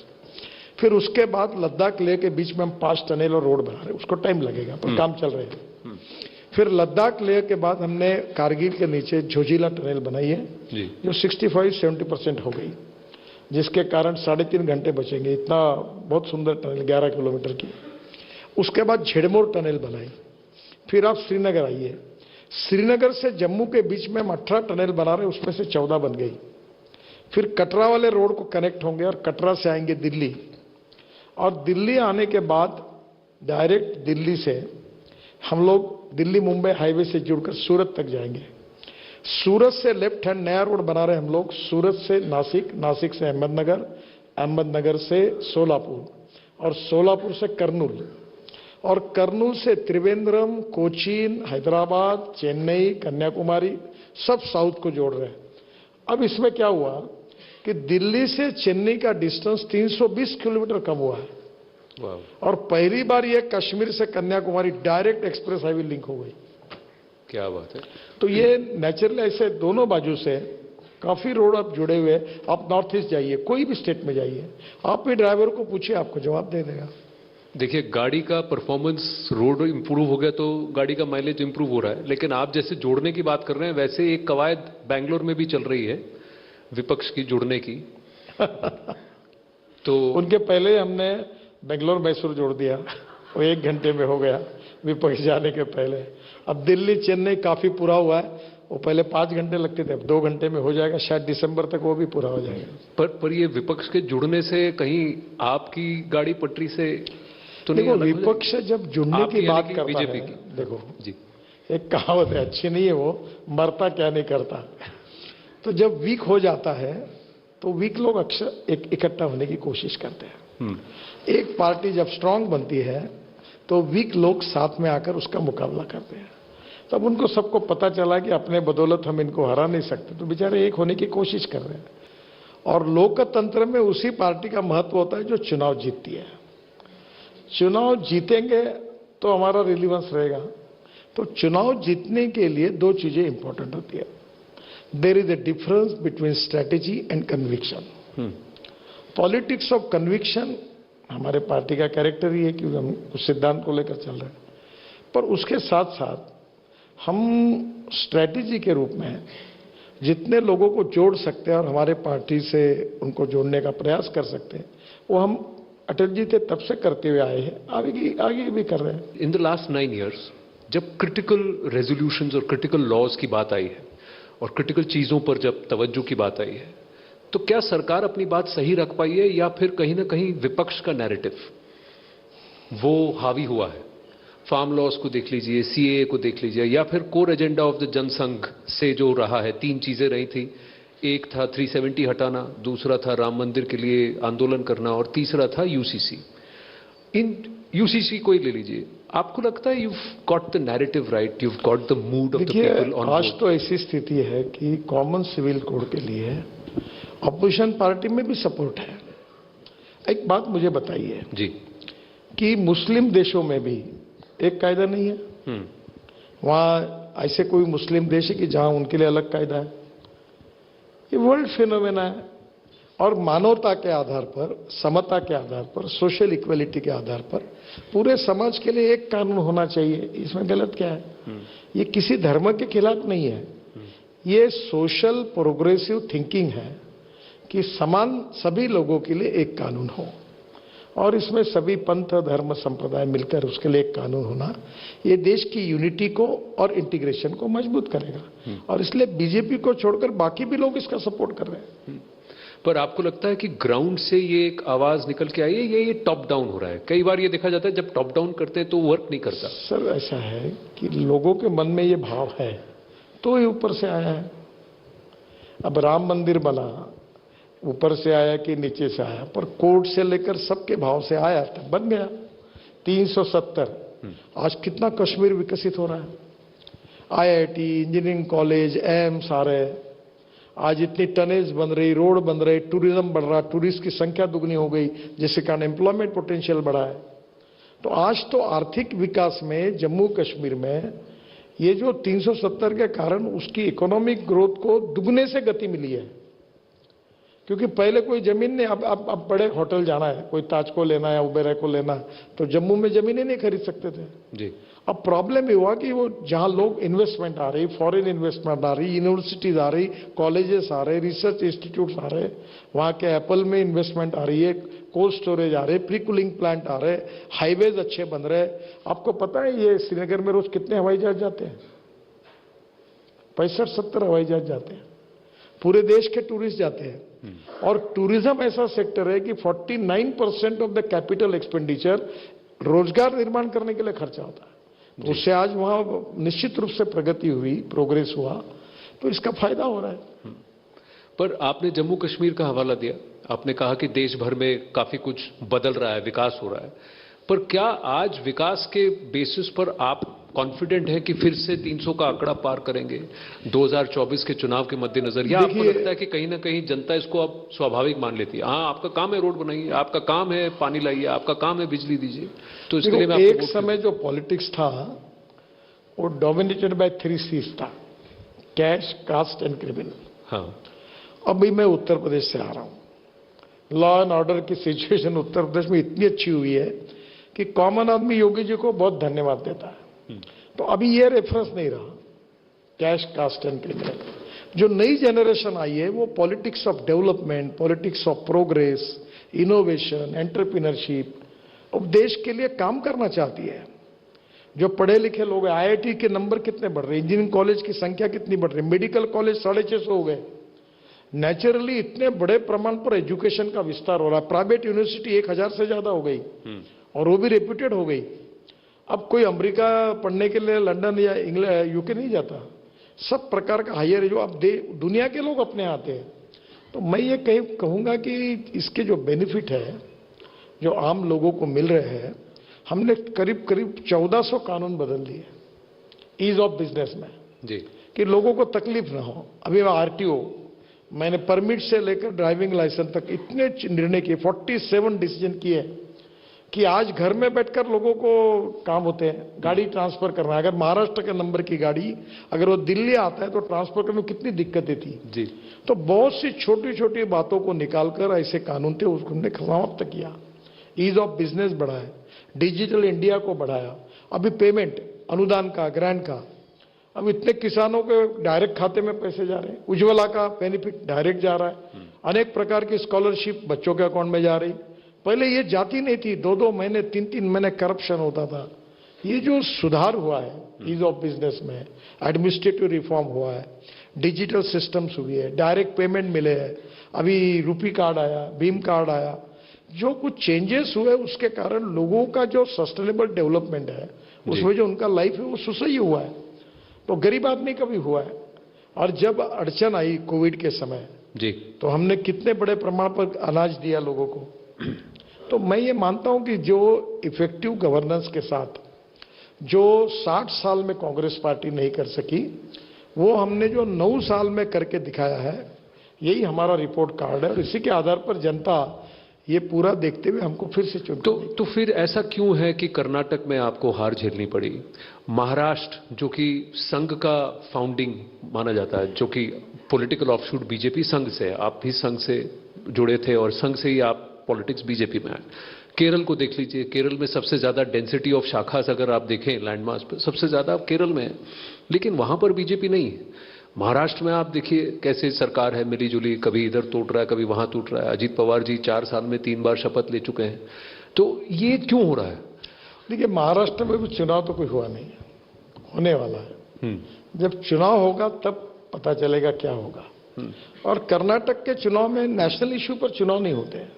फिर उसके बाद लद्दाख लेह के बीच में हम 5 टनल और रोड बना रहे हैं, उसको टाइम लगेगा पर काम चल रहे हैं। फिर लद्दाख लेह के बाद हमने कारगिल के नीचे झोजिला टनल बनाई है जो 65-70% हो गई, जिसके कारण 3.5 घंटे बचेंगे। इतना बहुत सुंदर टनल 11 किलोमीटर की। उसके बाद झेड़मोर टनल बनाई। फिर आप श्रीनगर आइए, श्रीनगर से जम्मू के बीच में हम 18 टनल बना रहे हैं, उसमें से 14 बन गई। फिर कटरा वाले रोड को कनेक्ट होंगे और कटरा से आएंगे दिल्ली, और दिल्ली आने के बाद डायरेक्ट दिल्ली से हम लोग दिल्ली मुंबई हाईवे से जुड़कर सूरत तक जाएंगे। सूरत से लेफ्ट हैंड नया रोड बना रहे हैं हम लोग, सूरत से नासिक, नासिक से अहमदनगर, अहमदनगर से सोलापुर और सोलापुर से कर्नूल, और कर्नूल से त्रिवेंद्रम, कोचीन, हैदराबाद, चेन्नई, कन्याकुमारी, सब साउथ को जोड़ रहे हैं। अब इसमें क्या हुआ कि दिल्ली से चेन्नई का डिस्टेंस 320 किलोमीटर कम हुआ है, और पहली बार ये कश्मीर से Kanyakumari direct express highway link हो गई। क्या बात है। तो ये नेचुरली ऐसे दोनों बाजू से काफी रोड अब जुड़े हुए। आप नॉर्थ ईस्ट जाइए, कोई भी स्टेट में जाइए, आप भी ड्राइवर को पूछिए, आपको जवाब दे देगा। देखिए गाड़ी का परफॉर्मेंस, रोड इंप्रूव हो गया तो गाड़ी का माइलेज इंप्रूव हो रहा है, लेकिन आप जैसे जोड़ने की बात कर रहे हैं, वैसे एक कवायद बेंगलोर में भी चल रही है विपक्ष की जुड़ने की। तो उनके पहले हमने बेंगलोर मैसूर जोड़ दिया, वो 1 घंटे में हो गया। विपक्ष जाने के पहले। अब दिल्ली चेन्नई काफी पूरा हुआ है, वो पहले 5 घंटे लगते थे, अब 2 घंटे में हो जाएगा, शायद दिसंबर तक वो भी पूरा हो जाएगा। पर ये विपक्ष के जुड़ने से कहीं आपकी गाड़ी पटरी से तो नहीं? देखो, विपक्ष जब जुड़ने की बात करता बीजेपी है, की, देखो जी, एक कहावत है, अच्छी नहीं है वो, मरता क्या नहीं करता। तो जब वीक हो जाता है तो वीक लोग अक्सर इकट्ठा होने की कोशिश करते हैं। एक पार्टी जब स्ट्रांग बनती है तो वीक लोग साथ में आकर उसका मुकाबला करते हैं। तब उनको सबको पता चला कि अपने बदौलत हम इनको हरा नहीं सकते, तो बेचारे एक होने की कोशिश कर रहे हैं। और लोकतंत्र में उसी पार्टी का महत्व होता है जो चुनाव जीतती है। चुनाव जीतेंगे तो हमारा रिलीवेंस रहेगा। तो चुनाव जीतने के लिए 2 चीजें इंपॉर्टेंट होती है। There is a difference between strategy and conviction. Politics of conviction हमारे पार्टी का कैरेक्टर ही है कि हम उस सिद्धांत को लेकर चल रहे हैं, पर उसके साथ साथ हम स्ट्रेटेजी के रूप में जितने लोगों को जोड़ सकते हैं और हमारे पार्टी से उनको जोड़ने का प्रयास कर सकते हैं, वो हम अटल जी थे तब से करते हुए आए हैं, आगे भी कर रहे हैं। इन द लास्ट 9 years जब क्रिटिकल रेजोल्यूशंस और क्रिटिकल लॉज की बात आई है और क्रिटिकल चीजों पर जब तवज्जो की बात आई है, तो क्या सरकार अपनी बात सही रख पाई है या फिर कहीं ना कहीं विपक्ष का नैरेटिव वो हावी हुआ है? फार्म लॉज को देख लीजिए, सीएए को देख लीजिए, या फिर core agenda of the Jansangh से जो रहा है, 3 चीजें रही थी। एक था 370 हटाना, दूसरा था राम मंदिर के लिए आंदोलन करना और तीसरा था यूसीसी। इन यूसीसी को ही ले लीजिए, आपको लगता है you've got the narrative right, you've got the mood of the people on board? आज तो ऐसी स्थिति है कि कॉमन सिविल कोड के लिए अपोजिशन पार्टी में भी सपोर्ट है। एक बात मुझे बताइए जी, कि मुस्लिम देशों में भी एक कायदा नहीं है? वहां ऐसे कोई मुस्लिम देश है कि जहां उनके लिए अलग कायदा है? ये वर्ल्ड फिनोमेना है। और मानवता के आधार पर, समता के आधार पर, सोशल इक्वलिटी के आधार पर पूरे समाज के लिए एक कानून होना चाहिए। इसमें गलत क्या है? ये किसी धर्म के खिलाफ नहीं है, ये सोशल प्रोग्रेसिव थिंकिंग है कि समान सभी लोगों के लिए एक कानून हो, और इसमें सभी पंथ धर्म संप्रदाय मिलकर उसके लिए एक कानून होना, ये देश की यूनिटी को और इंटीग्रेशन को मजबूत करेगा। और इसलिए बीजेपी को छोड़कर बाकी भी लोग इसका सपोर्ट कर रहे हैं। पर आपको लगता है कि ग्राउंड से ये एक आवाज निकल के आई है, ये टॉप डाउन हो रहा है? कई बार ये देखा जाता है जब टॉप डाउन करते हैं तो वर्क नहीं करता। सर, ऐसा है कि लोगों के मन में ये भाव है तो ये ऊपर से आया है। अब राम मंदिर बना, ऊपर से आया कि नीचे से आया? पर कोर्ट से लेकर सबके भाव से आया था, बन गया 370। आज कितना कश्मीर विकसित हो रहा है, आईआईटी, इंजीनियरिंग कॉलेज, एम्स आ रहे, आज इतनी टनेज बन रही, रोड बन रहे, टूरिज्म बढ़ रहा, टूरिस्ट की संख्या दुगनी हो गई, जिसके कारण एम्प्लॉयमेंट पोटेंशियल बढ़ा है। तो आज तो आर्थिक विकास में जम्मू कश्मीर में ये जो 370 के कारण उसकी इकोनॉमिक ग्रोथ को दुगने से गति मिली है। क्योंकि पहले कोई जमीन नहीं, अब बड़े होटल जाना है, कोई ताज को लेना है, उबेर को लेना है, तो जम्मू में जमीनें नहीं खरीद सकते थे जी। अब प्रॉब्लम ये हुआ कि वो जहां लोग इन्वेस्टमेंट आ रही, फॉरेन इन्वेस्टमेंट आ रही, यूनिवर्सिटीज आ रही, कॉलेजेस आ रहे, रिसर्च इंस्टीट्यूट्स आ रहे, वहां के एप्पल में इन्वेस्टमेंट आ रही है, कोल्ड स्टोरेज आ रहे, प्री कूलिंग प्लांट आ रहे, हाईवेज अच्छे बन रहे। आपको पता है ये श्रीनगर में रोज कितने हवाई जहाज जाते हैं? 65-70 हवाई जहाज जाते हैं। पूरे देश के टूरिस्ट जाते हैं। और टूरिज्म ऐसा सेक्टर है कि 49% ऑफ द कैपिटल एक्सपेंडिचर रोजगार निर्माण करने के लिए खर्चा होता है। तो उससे आज वहां निश्चित रूप से प्रगति हुई, प्रोग्रेस हुआ, तो इसका फायदा हो रहा है। पर आपने जम्मू कश्मीर का हवाला दिया, आपने कहा कि देश भर में काफी कुछ बदल रहा है, विकास हो रहा है, पर क्या आज विकास के बेसिस पर आप कॉन्फिडेंट है कि फिर से 300 का आंकड़ा पार करेंगे 2024 के चुनाव के मद्देनजर? या आपको लगता है कि कहीं ना कहीं जनता इसको अब स्वाभाविक मान लेती है? हाँ, आपका काम है रोड बनाइए, आपका काम है पानी लाइए, आपका काम है बिजली दीजिए, तो इसके लिए मैं एक समय जो पॉलिटिक्स था वो डोमिनेटेड बाय 3 C's था, कैश, कास्ट एंड क्रिमिनल। हाँ, अभी मैं उत्तर प्रदेश से आ रहा हूं। लॉ एंड ऑर्डर की सिचुएशन उत्तर प्रदेश में इतनी अच्छी हुई है कि कॉमन आदमी योगी जी को बहुत धन्यवाद देता है। तो अभी ये रेफरेंस नहीं रहा कैश, कास्ट एंड क्रिमिनल। जो नई जनरेशन आई है वो politics of development, politics of progress, innovation, entrepreneurship, अब देश के लिए काम करना चाहती है। जो पढ़े लिखे लोग हैं, आईआईटी के नंबर कितने बढ़ रहे हैं, इंजीनियरिंग कॉलेज की संख्या कितनी बढ़ रही है, मेडिकल कॉलेज 650 हो गए। नेचुरली इतने बड़े प्रमाण पर एजुकेशन का विस्तार हो रहा है। प्राइवेट यूनिवर्सिटी 1000 से ज्यादा हो गई और वो भी रेप्यूटेड हो गई। अब कोई अमेरिका पढ़ने के लिए लंदन या इंग्लैंड यूके नहीं जाता, सब प्रकार का हायर जो अब दुनिया के लोग अपने आते हैं। तो मैं ये कहूंगा कि इसके जो बेनिफिट है जो आम लोगों को मिल रहे हैं, हमने करीब करीब 1400 कानून बदल दिए ईज ऑफ बिजनेस में जी, कि लोगों को तकलीफ ना हो। अभी आरटीओ मैंने परमिट से लेकर ड्राइविंग लाइसेंस तक इतने निर्णय किए, 47 डिसीजन किए कि आज घर में बैठकर लोगों को काम होते हैं। गाड़ी ट्रांसफर करना, अगर महाराष्ट्र के नंबर की गाड़ी अगर वो दिल्ली आता है तो ट्रांसफर करने में कितनी दिक्कतें थी जी। तो बहुत सी छोटी छोटी बातों को निकालकर ऐसे कानून थे उसको हमने समाप्त किया। ईज ऑफ बिजनेस बढ़ाया, डिजिटल इंडिया को बढ़ाया। अभी पेमेंट अनुदान का, ग्रांट का, अब इतने किसानों के डायरेक्ट खाते में पैसे जा रहे हैं। उज्ज्वला का बेनिफिट डायरेक्ट जा रहा है। अनेक प्रकार की स्कॉलरशिप बच्चों के अकाउंट में जा रही। पहले ये जाती नहीं थी, 2-2 महीने 3-3 महीने करप्शन होता था। ये जो सुधार हुआ है ईज ऑफ बिजनेस में, एडमिनिस्ट्रेटिव रिफॉर्म हुआ है, डिजिटल सिस्टम्स हुई है, डायरेक्ट पेमेंट मिले हैं, अभी रूपी कार्ड आया, भीम कार्ड आया, जो कुछ चेंजेस हुए उसके कारण लोगों का जो सस्टेनेबल डेवलपमेंट है उसमें जो उनका लाइफ है वो सुसह्य हुआ है। तो गरीब आदमी का भी हुआ है। और जब अड़चन आई कोविड के समय जी, तो हमने कितने बड़े प्रमाण पर अनाज दिया लोगों को। तो मैं ये मानता हूं कि जो इफेक्टिव गवर्नेंस के साथ जो 60 साल में कांग्रेस पार्टी नहीं कर सकी वो हमने जो 9 साल में करके दिखाया है, यही हमारा रिपोर्ट कार्ड है। और इसी के आधार पर जनता ये पूरा देखते हुए हमको फिर से चुन। तो फिर ऐसा क्यों है कि कर्नाटक में आपको हार झेलनी पड़ी? महाराष्ट्र जो कि संघ का फाउंडिंग माना जाता है, जो कि पॉलिटिकल ऑफशूट बीजेपी संघ से है, आप भी संघ से जुड़े थे और संघ से ही आप पॉलिटिक्स बीजेपी में आए। केरल को देख लीजिए, केरल में सबसे ज्यादा डेंसिटी ऑफ शाखास अगर आप देखें लैंडमार्क पर सबसे ज्यादा केरल में है, लेकिन वहां पर बीजेपी नहीं है। महाराष्ट्र में आप देखिए कैसे सरकार है मिली जुली, कभी इधर टूट रहा है कभी वहां टूट रहा है। अजीत पवार जी 4 साल में 3 बार शपथ ले चुके हैं। तो ये क्यों हो रहा है? देखिए महाराष्ट्र में भी चुनाव तो कोई हुआ नहीं है, होने वाला है। जब चुनाव होगा तब पता चलेगा क्या होगा। और कर्नाटक के चुनाव में नेशनल इश्यू पर चुनाव नहीं होते हैं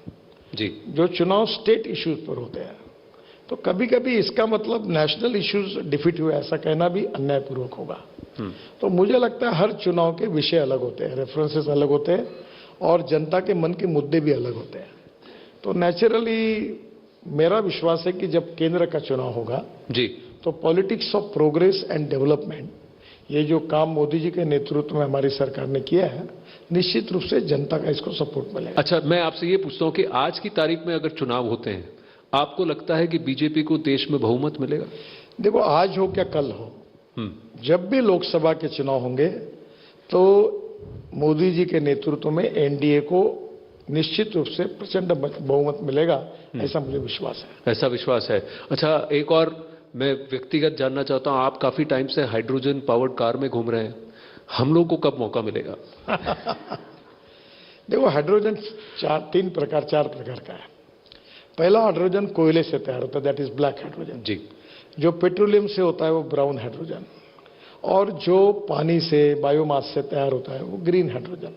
जी, जो चुनाव स्टेट इश्यूज पर होते हैं। तो कभी कभी इसका मतलब नेशनल इश्यूज डिफीट हुए ऐसा कहना भी अन्यायपूर्वक होगा। तो मुझे लगता है हर चुनाव के विषय अलग होते हैं, रेफरेंसेस अलग होते हैं और जनता के मन के मुद्दे भी अलग होते हैं। तो नेचुरली मेरा विश्वास है कि जब केंद्र का चुनाव होगा जी, तो politics of progress and development, ये जो काम मोदी जी के नेतृत्व में हमारी सरकार ने किया है, निश्चित रूप से जनता का इसको सपोर्ट मिलेगा। अच्छा, मैं आपसे ये पूछता हूं कि आज की तारीख में अगर चुनाव होते हैं, आपको लगता है कि बीजेपी को देश में बहुमत मिलेगा? देखो आज हो क्या कल हो, जब भी लोकसभा के चुनाव होंगे तो मोदी जी के नेतृत्व में एनडीए को निश्चित रूप से प्रचंड बहुमत मिलेगा, ऐसा मुझे विश्वास है। ऐसा विश्वास है। अच्छा, एक और मैं व्यक्तिगत जानना चाहता हूं, आप काफी टाइम से हाइड्रोजन पावर्ड कार में घूम रहे हैं, हम लोग को कब मौका मिलेगा? देखो हाइड्रोजन 4 प्रकार का है। पहला हाइड्रोजन कोयले से तैयार होता है, दैट इज ब्लैक हाइड्रोजन जी। जो पेट्रोलियम से होता है वो ब्राउन हाइड्रोजन, और जो पानी से बायोमास से तैयार होता है वो ग्रीन हाइड्रोजन।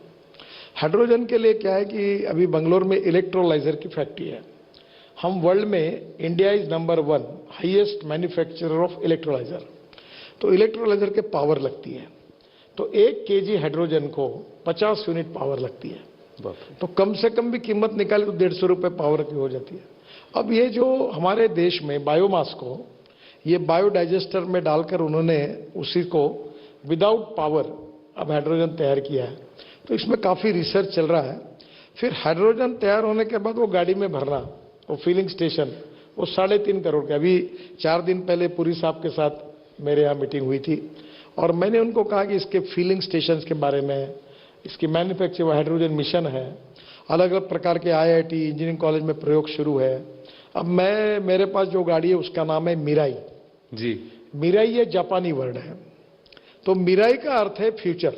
हाइड्रोजन के लिए क्या है कि अभी बंगलोर में इलेक्ट्रोलाइजर की फैक्ट्री है। हम वर्ल्ड में, India is number 1 highest manufacturer of electrolyser. तो इलेक्ट्रोलाइजर के पावर लगती है, तो 1 केजी हाइड्रोजन को 50 यूनिट पावर लगती है। तो कम से कम भी कीमत निकाले तो 150 रुपए पावर की हो जाती है। अब ये जो हमारे देश में बायोमास को ये बायोडाइजेस्टर में डालकर उन्होंने उसी को विदाउट पावर अब हाइड्रोजन तैयार किया है। तो इसमें काफी रिसर्च चल रहा है। फिर हाइड्रोजन तैयार होने के बाद वो गाड़ी में भरना, वो फिलिंग स्टेशन, वो 3.5 करोड़ के। अभी 4 दिन पहले पुरी साहब के साथ मेरे यहाँ मीटिंग हुई थी और मैंने उनको कहा कि इसके फिलिंग स्टेशन के बारे में, इसकी मैन्युफैक्चर हाइड्रोजन मिशन है, अलग अलग प्रकार के आईआईटी इंजीनियरिंग कॉलेज में प्रयोग शुरू है। अब मेरे पास जो गाड़ी है उसका नाम है मिराई जी। मिराई ये जापानी वर्ड है, तो मिराई का अर्थ है फ्यूचर।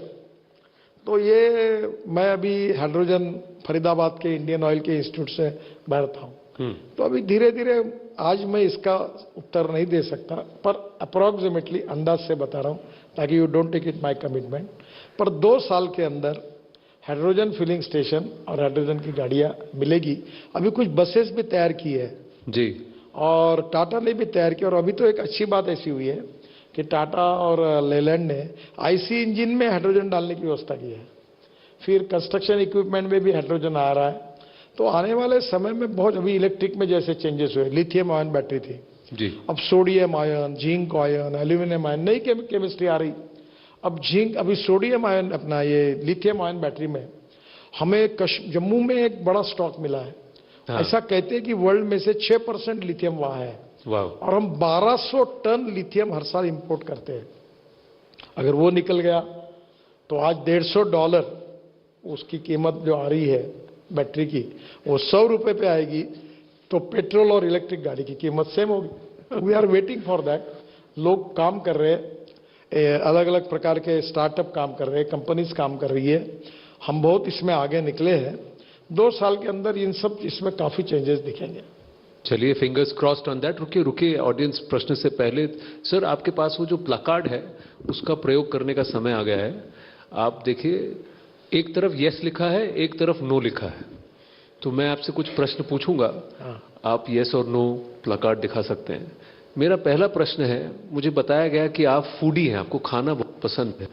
तो ये मैं अभी हाइड्रोजन फरीदाबाद के इंडियन ऑयल के इंस्टीट्यूट से भरता हूँ। तो अभी धीरे धीरे आज मैं इसका उत्तर नहीं दे सकता, पर अप्रोक्सीमेटली अंदाज से बता रहा हूं ताकि you don't take it my commitment. पर 2 साल के अंदर हाइड्रोजन फिलिंग स्टेशन और हाइड्रोजन की गाड़ियां मिलेगी। अभी कुछ बसेस भी तैयार की है जी, और टाटा ने भी तैयार किया। और अभी तो एक अच्छी बात ऐसी हुई है कि टाटा और लेलैंड ने आईसी इंजन में हाइड्रोजन डालने की व्यवस्था की है। फिर कंस्ट्रक्शन इक्विपमेंट में भी हाइड्रोजन आ रहा है। तो आने वाले समय में बहुत, अभी इलेक्ट्रिक में जैसे चेंजेस हुए, लिथियम आयन बैटरी थी जी, अब sodium ion, zinc ion, aluminium ion, नई केमिस्ट्री आ रही। अब जिंक, अभी सोडियम आयन, अपना ये लिथियम आयन बैटरी में हमें जम्मू में एक बड़ा स्टॉक मिला है। हाँ। ऐसा कहते हैं कि वर्ल्ड में से 6% लिथियम वहां है। वाह। और हम 1200 टन लिथियम हर साल इंपोर्ट करते हैं। अगर वो निकल गया तो आज $150 उसकी कीमत जो आ रही है बैटरी की, वो 100 रुपए पे आएगी। तो पेट्रोल और इलेक्ट्रिक गाड़ी की कीमत सेम होगी। We are waiting for that. लोग काम कर रहे हैं, अलग अलग प्रकार के स्टार्टअप काम कर रहे हैं, कंपनीज काम कर रही है। हम बहुत इसमें आगे निकले हैं। 2 साल के अंदर इन सब इसमें काफी चेंजेस दिखेंगे। चलिए, फिंगर्स क्रॉस्ड ऑन दैट। रुकिए ऑडियंस, प्रश्न से पहले सर, आपके पास वो जो प्लाकार्ड है उसका प्रयोग करने का समय आ गया है। आप देखिए, एक तरफ यस लिखा है, एक तरफ नो लिखा है। तो मैं आपसे कुछ प्रश्न पूछूंगा, आप यस और नो प्लाकार्ड दिखा सकते हैं। मेरा पहला प्रश्न है, मुझे बताया गया कि आप फूडी हैं, आपको खाना बहुत पसंद है,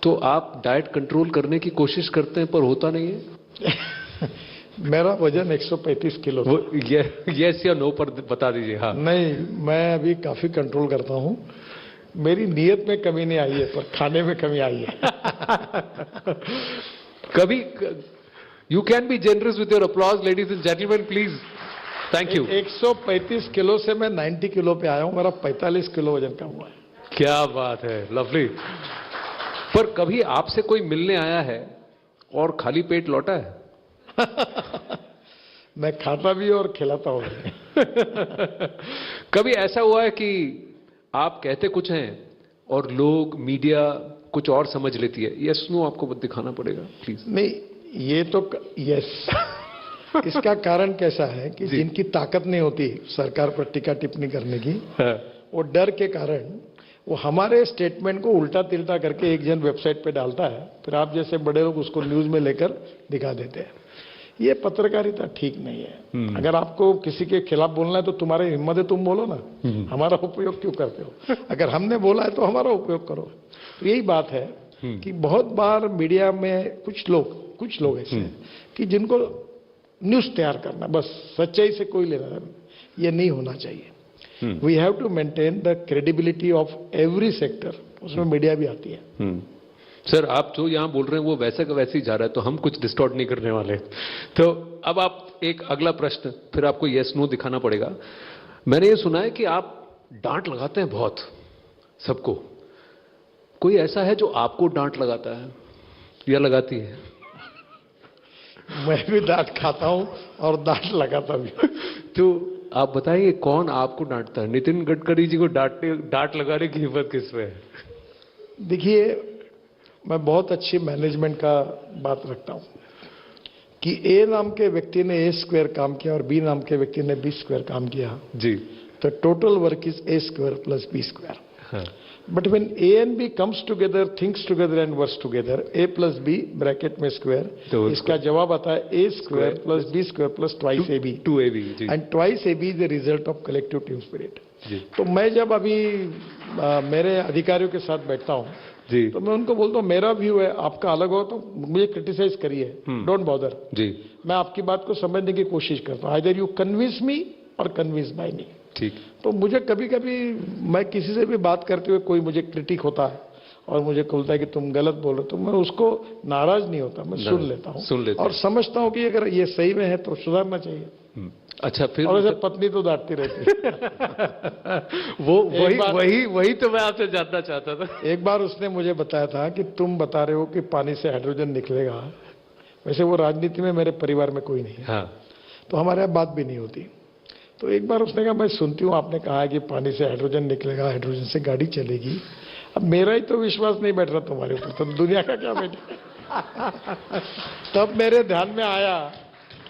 तो आप डाइट कंट्रोल करने की कोशिश करते हैं पर होता नहीं है। मेरा वजन 135 किलो। यस या नो पर बता दीजिए। हाँ, नहीं, मैं अभी काफी कंट्रोल करता हूँ। मेरी नीयत में कमी नहीं आई है, पर खाने में कमी आई है। कभी you can be generous with your applause, ladies and gentleman, please. Thank you. 135 kilo से मैं 90 किलो पे आया हूँ। मेरा 45 किलो वजन कम हुआ है। क्या बात है, लवली। पर कभी आपसे कोई मिलने आया है और खाली पेट लौटा है? मैं खाता भी और खिलाता हूँ। कभी ऐसा हुआ है कि आप कहते कुछ हैं और लोग, मीडिया कुछ और समझ लेती है? यस नो आपको दिखाना पड़ेगा प्लीज। नहीं, ये तो यस। इसका कारण कैसा है कि जिनकी ताकत नहीं होती सरकार पर टीका टिप्पणी करने की, वो डर के कारण वो हमारे स्टेटमेंट को उल्टा तिल्टा करके एक जन वेबसाइट पे डालता है, फिर आप जैसे बड़े लोग उसको न्यूज में लेकर दिखा देते हैं। ये पत्रकारिता ठीक नहीं है। अगर आपको किसी के खिलाफ बोलना है तो तुम्हारी हिम्मत है, तुम बोलो ना, हमारा उपयोग क्यों करते हो? अगर हमने बोला है तो हमारा उपयोग करो। तो यही बात है कि बहुत बार मीडिया में कुछ लोग ऐसे हैं कि जिनको न्यूज तैयार करना, बस सच्चाई से कोई लेना देना, ये नहीं होना चाहिए। We have to maintain the credibility of every sector, उसमें मीडिया भी आती है। सर, आप जो यहां बोल रहे हैं वो वैसे का वैसे ही जा रहा है, तो हम कुछ डिस्टॉर्ट नहीं करने वाले। तो अब आप एक अगला प्रश्न, फिर आपको यस नो दिखाना पड़ेगा। मैंने ये सुना है कि आप डांट लगाते हैं बहुत सबको। कोई ऐसा है जो आपको डांट लगाता है या लगाती है? मैं भी डांट खाता हूं और डांट लगाता भी। तो आप बताइए, कौन आपको डांटता है? नितिन गडकरी जी को डांट लगाने की हिम्मत किस में है? देखिए, मैं बहुत अच्छी मैनेजमेंट का बात रखता हूं कि ए नाम के व्यक्ति ने ए स्क्वायर काम किया और बी नाम के व्यक्ति ने बी स्क्वायर काम किया जी, तो total work is A square plus B square. But when A and B comes together, thinks together and works together, A plus B bracket में स्क्वायर, इसका जवाब आता है A square plus B square plus twice A B, 2ab, and twice A B is the result of collective team spirit. तो मैं जब अभी मेरे अधिकारियों के साथ बैठता हूं जी, तो मैं उनको बोलता हूँ मेरा व्यू है, आपका अलग हो तो मुझे क्रिटिसाइज करिए, डोंट बॉदर जी। मैं आपकी बात को समझने की कोशिश करता हूँ, आइदर यू कन्विंस मी और कन्विंस बाय मी। ठीक। तो मुझे कभी कभी, मैं किसी से भी बात करते हुए कोई मुझे क्रिटिक होता है और मुझे बोलता है कि तुम गलत बोल रहे हो, तो मैं उसको नाराज नहीं होता, मैं सुन लेता हूँ और समझता हूँ कि अगर ये सही में है तो सुधारना चाहिए। अच्छा, फिर और ऐसे पत्नी तो डांटती रहती वही तो मैं आपसे जानना चाहता था। एक बार उसने मुझे बताया था कि तुम बता रहे हो कि पानी से हाइड्रोजन निकलेगा, वैसे वो राजनीति में मेरे परिवार में कोई नहीं है। हाँ। तो हमारे यहाँ बात भी नहीं होती। तो एक बार उसने कहा, मैं सुनती हूँ आपने कहा है कि पानी से हाइड्रोजन निकलेगा, हाइड्रोजन से गाड़ी चलेगी। अब मेरा ही तो विश्वास नहीं बैठ रहा तुम्हारे ऊपर, तो दुनिया का क्या बैठे। तब मेरे ध्यान में आया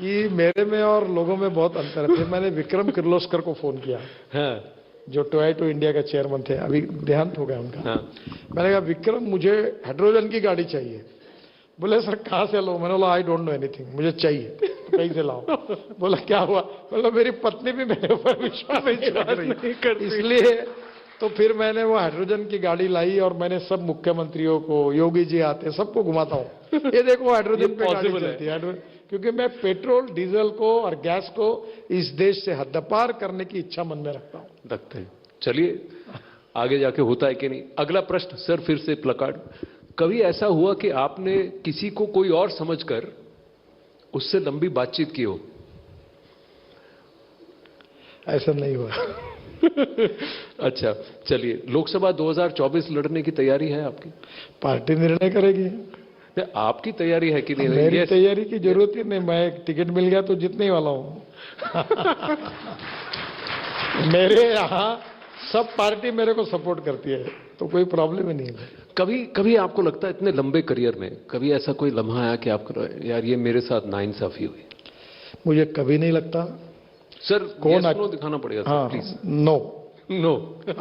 कि मेरे में और लोगों में बहुत अंतर है। फिर मैंने विक्रम किर्लोस्कर को फोन किया, जो टोयोटा इंडिया का चेयरमैन थे, अभी देहांत हो गया उनका। मैंने कहा विक्रम मुझे हाइड्रोजन की गाड़ी चाहिए। बोले सर कहाँ से लो? मैंने बोला आई डोंट नो एनीथिंग, मुझे चाहिए, तो कहीं से लाओ। बोला क्या हुआ? बोला मेरी पत्नी भी मेरे ऊपर विश्वास नहीं करती, इसलिए तो फिर मैंने वो हाइड्रोजन की गाड़ी लाई और मैंने सब मुख्यमंत्रियों को, योगी जी आते, सबको घुमाता हूँ, ये देखो हाइड्रोजन पे गाड़ी चलती है। क्योंकि मैं पेट्रोल, डीजल को और गैस को इस देश से हद्दपार करने की इच्छा मन में रखता हूँ। रखते हैं। चलिए आगे जाके होता है कि नहीं। अगला प्रश्न सर, फिर से प्लकार्ड। कभी ऐसा हुआ कि आपने किसी को कोई और समझकर उससे लंबी बातचीत की हो? ऐसा नहीं हुआ। अच्छा चलिए, लोकसभा 2024 लड़ने की तैयारी है आपकी? पार्टी निर्णय करेगी। आपकी तैयारी है कि नहीं? मेरी तैयारी की जरूरत ही नहीं, मैं टिकट मिल गया तो जीतने ही वाला हूँ। मेरे यहाँ सब पार्टी मेरे को सपोर्ट करती है, तो कोई प्रॉब्लम ही नहीं है। कभी आपको लगता है इतने लंबे करियर में कभी ऐसा कोई लम्हा आया कि आपको यार ये मेरे साथ नाइंसाफी हुई? मुझे कभी नहीं लगता। सर कौन दिखाना पड़ेगा? हाँ, प्लीज। नो।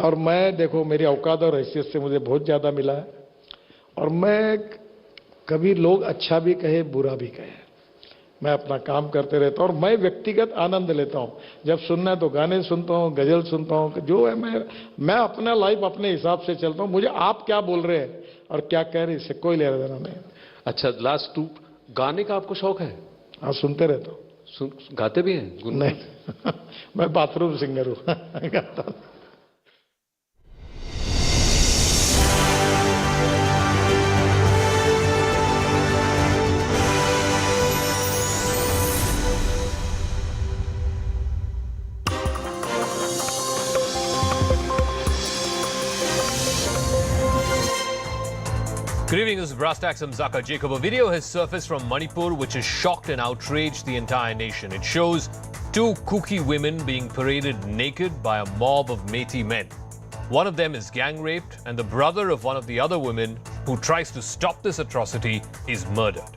और मैं देखो, मेरी औकात और हैसियत से मुझे बहुत ज्यादा मिला है, और मैं कभी लोग अच्छा भी कहे बुरा भी कहे, मैं अपना काम करते रहता हूँ और मैं व्यक्तिगत आनंद लेता हूँ। जब सुनना है तो गाने सुनता हूँ, गजल सुनता हूँ, जो है मैं अपना लाइफ अपने हिसाब से चलता हूँ। मुझे आप क्या बोल रहे हैं और क्या कह रहे हैं इससे कोई लेना देना नहीं। अच्छा लास्ट टू, गाने का आपको शौक है? हाँ, सुनते रहता हूँ। गाते भी हैं? नहीं। मैं बाथरूम सिंगर हूँ। गाता हूँ। Good evening, this is Brass Tax. I'm Zaka Jacob. A video has surfaced from Manipur which has shocked and outraged the entire nation. It shows two Kuki women being paraded naked by a mob of Metis men. One of them is gang raped and the brother of one of the other women who tries to stop this atrocity is murdered.